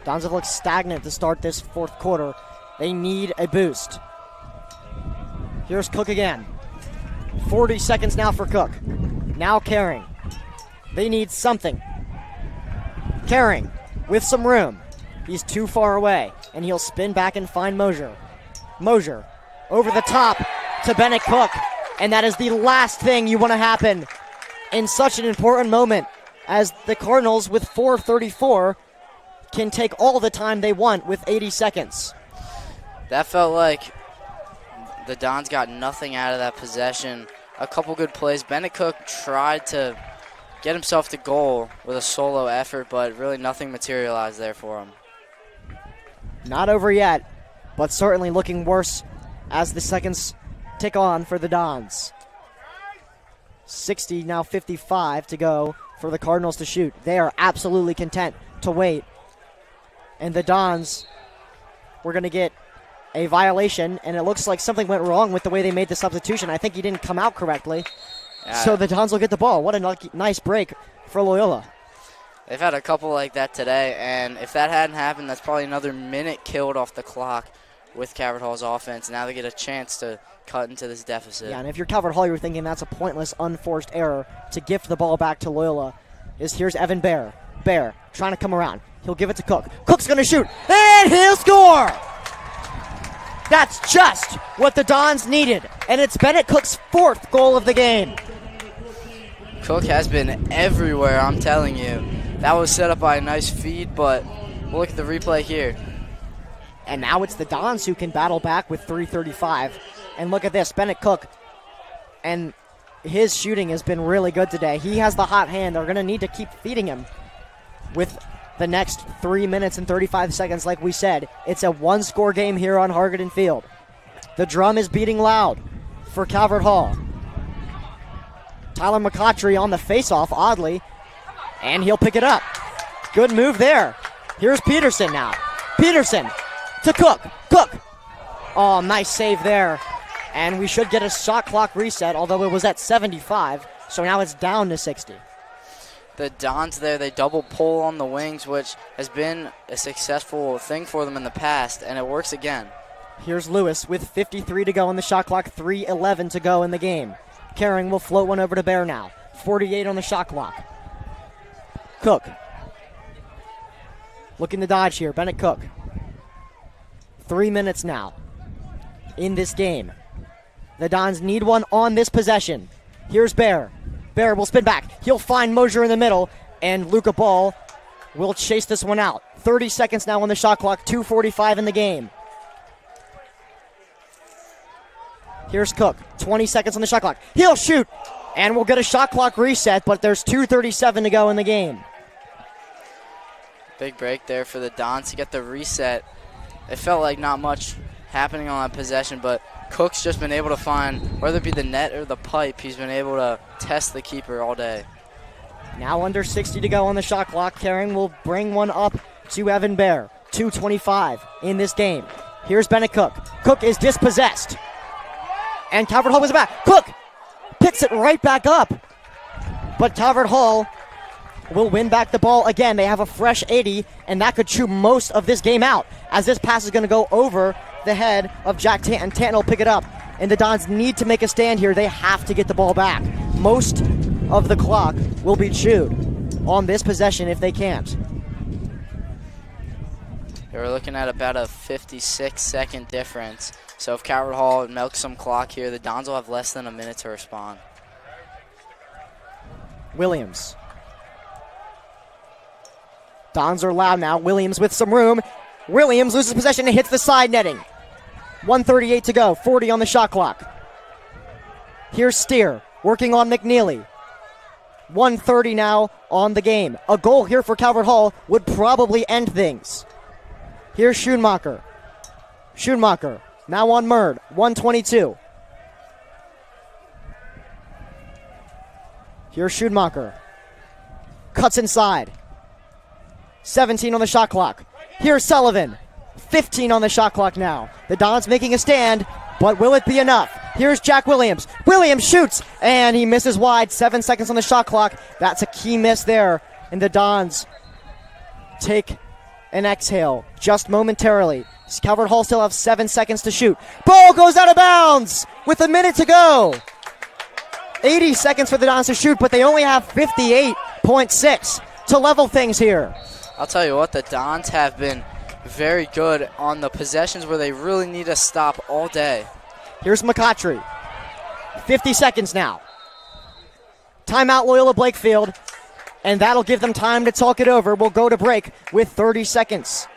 Dons have looked stagnant to start this fourth quarter. They need a boost. Here's Cook again. 40 seconds now for Cook. Now Caring. They need something. Caring with some room. He's too far away, and he'll spin back and find Mosier. Mosier over the top to Bennett Cook, and that is the last thing you want to happen in such an important moment, as the Cardinals with 4:34 can take all the time they want with 80 seconds. That felt like the Dons got nothing out of that possession. A couple good plays. Bennett Cook tried to get himself to goal with a solo effort, but really nothing materialized there for him. Not over yet, but certainly looking worse as the seconds tick on for the Dons. 60, now 55 to go for the Cardinals to shoot. They are absolutely content to wait. And the Dons, we're going to get a violation, and it looks like something went wrong with the way they made the substitution. I think he didn't come out correctly. So the Dons will get the ball. What a nice break for Loyola. They've had a couple like that today, and if that hadn't happened, that's probably another minute killed off the clock with Calvert Hall's offense. Now they get a chance to cut into this deficit. Yeah, and if you're Calvert Hall, you're thinking that's a pointless, unforced error to gift the ball back to Loyola. Here's Evan Bear. Bear trying to come around. He'll give it to Cook. Cook's going to shoot, and he'll score! That's just what the Dons needed, and it's Bennett Cook's fourth goal of the game. Cook has been everywhere, I'm telling you. That was set up by a nice feed, but we'll look at the replay here. And now it's the Dons who can battle back with 3:35. And look at this, Bennett Cook. And his shooting has been really good today. He has the hot hand. They're going to need to keep feeding him with the next 3 minutes and 35 seconds, like we said. It's a one-score game here on Hargadon Field. The drum is beating loud for Calvert Hall. Tyler McCautry on the face-off, oddly, and he'll pick it up. Good move there. Here's Peterson now. Peterson to Cook. Cook. Oh, nice save there. And we should get a shot clock reset, although it was at 75, so now it's down to 60. The Dons there, they double pull on the wings, which has been a successful thing for them in the past, and it works again. Here's Lewis with 53 to go on the shot clock, 3:11 to go in the game. Caring will float one over to Bear now. 48 on the shot clock. Cook. Looking to dodge here, Bennett Cook. 3 minutes now in this game. The Dons need one on this possession. Here's Bear. Bear will spin back. He'll find Mosier in the middle, and Luca Ball will chase this one out. 30 seconds now on the shot clock, 2:45 in the game. Here's Cook, 20 seconds on the shot clock. He'll shoot, and we'll get a shot clock reset, but there's 2:37 to go in the game. Big break there for the Dons to get the reset. It felt like not much happening on that possession, but Cook's just been able to find, whether it be the net or the pipe, he's been able to test the keeper all day. Now under 60 to go on the shot clock. Caring will bring one up to Evan Bear. 2:25 in this game. Here's Bennett Cook. Cook is dispossessed. And Calvert Hall was back. Cook picks it right back up. But Calvert Hall will win back the ball again. They have a fresh 80, and that could chew most of this game out, as this pass is going to go over the head of Jack Tanton. Tanton will pick it up, and the Dons need to make a stand here. They have to get the ball back. Most of the clock will be chewed on this possession if they can't. We're looking at about a 56-second difference. So if Calvert Hall milks some clock here, the Dons will have less than a minute to respond. Williams. Dons are loud now. Williams with some room. Williams loses possession and hits the side netting. 1:38 to go. 40 on the shot clock. Here's Steer working on McNeely. 1:30 now on the game. A goal here for Calvert Hall would probably end things. Here's Schoonmaker. Schoonmaker now on Murd. 1:22. Here's Schoonmaker. Cuts inside. 17 on the shot clock. Here's Sullivan. 15 on the shot clock now. The Dons making a stand, but will it be enough? Here's Jack Williams. Williams shoots, and he misses wide. 7 seconds on the shot clock. That's a key miss there. And the Dons take an exhale just momentarily. Calvert Hall still have 7 seconds to shoot. Ball goes out of bounds with a minute to go. 80 seconds for the Dons to shoot, but they only have 58.6 to level things here. I'll tell you what, the Dons have been very good on the possessions where they really need a stop all day. Here's McCautry. 50 seconds now. Timeout Loyola Blakefield, and that'll give them time to talk it over. We'll go to break with 30 seconds.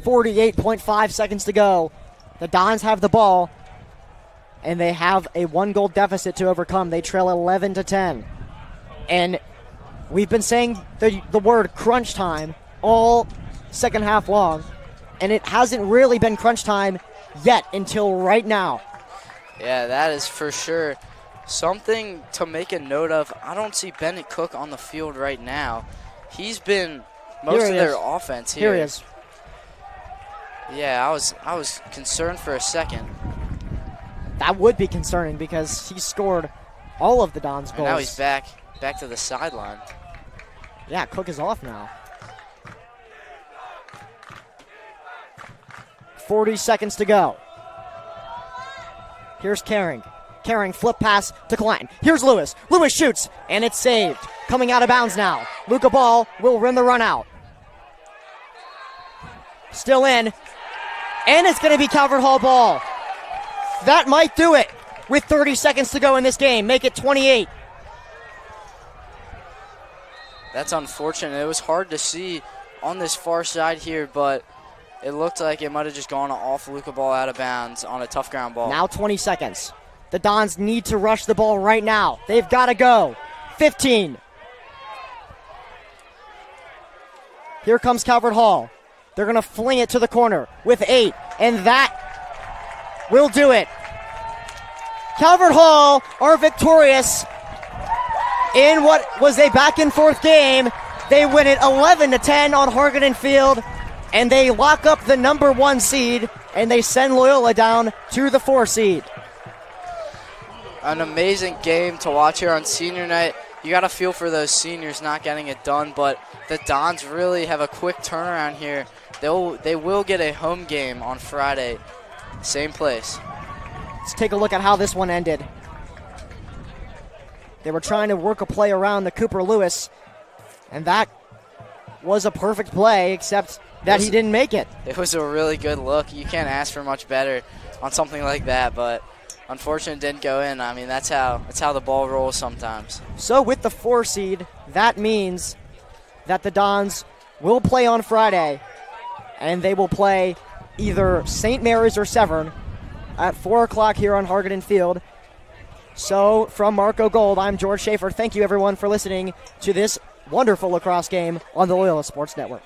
.5 seconds to go. The Dons have the ball, and they have a 1-goal deficit to overcome. They trail 11-10. And we've been saying the word crunch time all second half long, and it hasn't really been crunch time yet until right now. Yeah, that is for sure something to make a note of. I don't see Bennett Cook on the field right now. He's been most of their offense here. Here he is. Yeah, I was concerned for a second. That would be concerning because he scored all of the Dons' goals. And now he's back to the sideline. Yeah, Cook is off now. 40 seconds to go. Here's Caring. Caring, flip pass to Klein. Here's Lewis. Lewis shoots, and it's saved. Coming out of bounds now. Luca Ball will rim the run out. Still in. And it's going to be Calvert Hall ball. That might do it with 30 seconds to go in this game. Make it 28. That's unfortunate. It was hard to see on this far side here, but it looked like it might have just gone off Luca Ball out of bounds on a tough ground ball. Now 20 seconds. The Dons need to rush the ball right now. They've got to go. 15. Here comes Calvert Hall. They're going to fling it to the corner with 8, and that will do it. Calvert Hall are victorious in what was a back-and-forth game. They win it 11-10 on Hargaden Field, and they lock up the number 1 seed, and they send Loyola down to the 4 seed. An amazing game to watch here on senior night. You got to feel for those seniors not getting it done, but the Dons really have a quick turnaround here. They will get a home game on Friday, same place. Let's take a look at how this one ended. They were trying to work a play around the Cooper Lewis, and that was a perfect play, except that he didn't make it. It was a really good look. You can't ask for much better on something like that, but unfortunately it didn't go in. I mean, that's how the ball rolls sometimes. So with the 4 seed, that means that the Dons will play on Friday, and they will play either St. Mary's or Severn at 4 o'clock here on Hargaden Field. So from Marco Gold, I'm George Schaefer. Thank you, everyone, for listening to this wonderful lacrosse game on the Loyola Sports Network.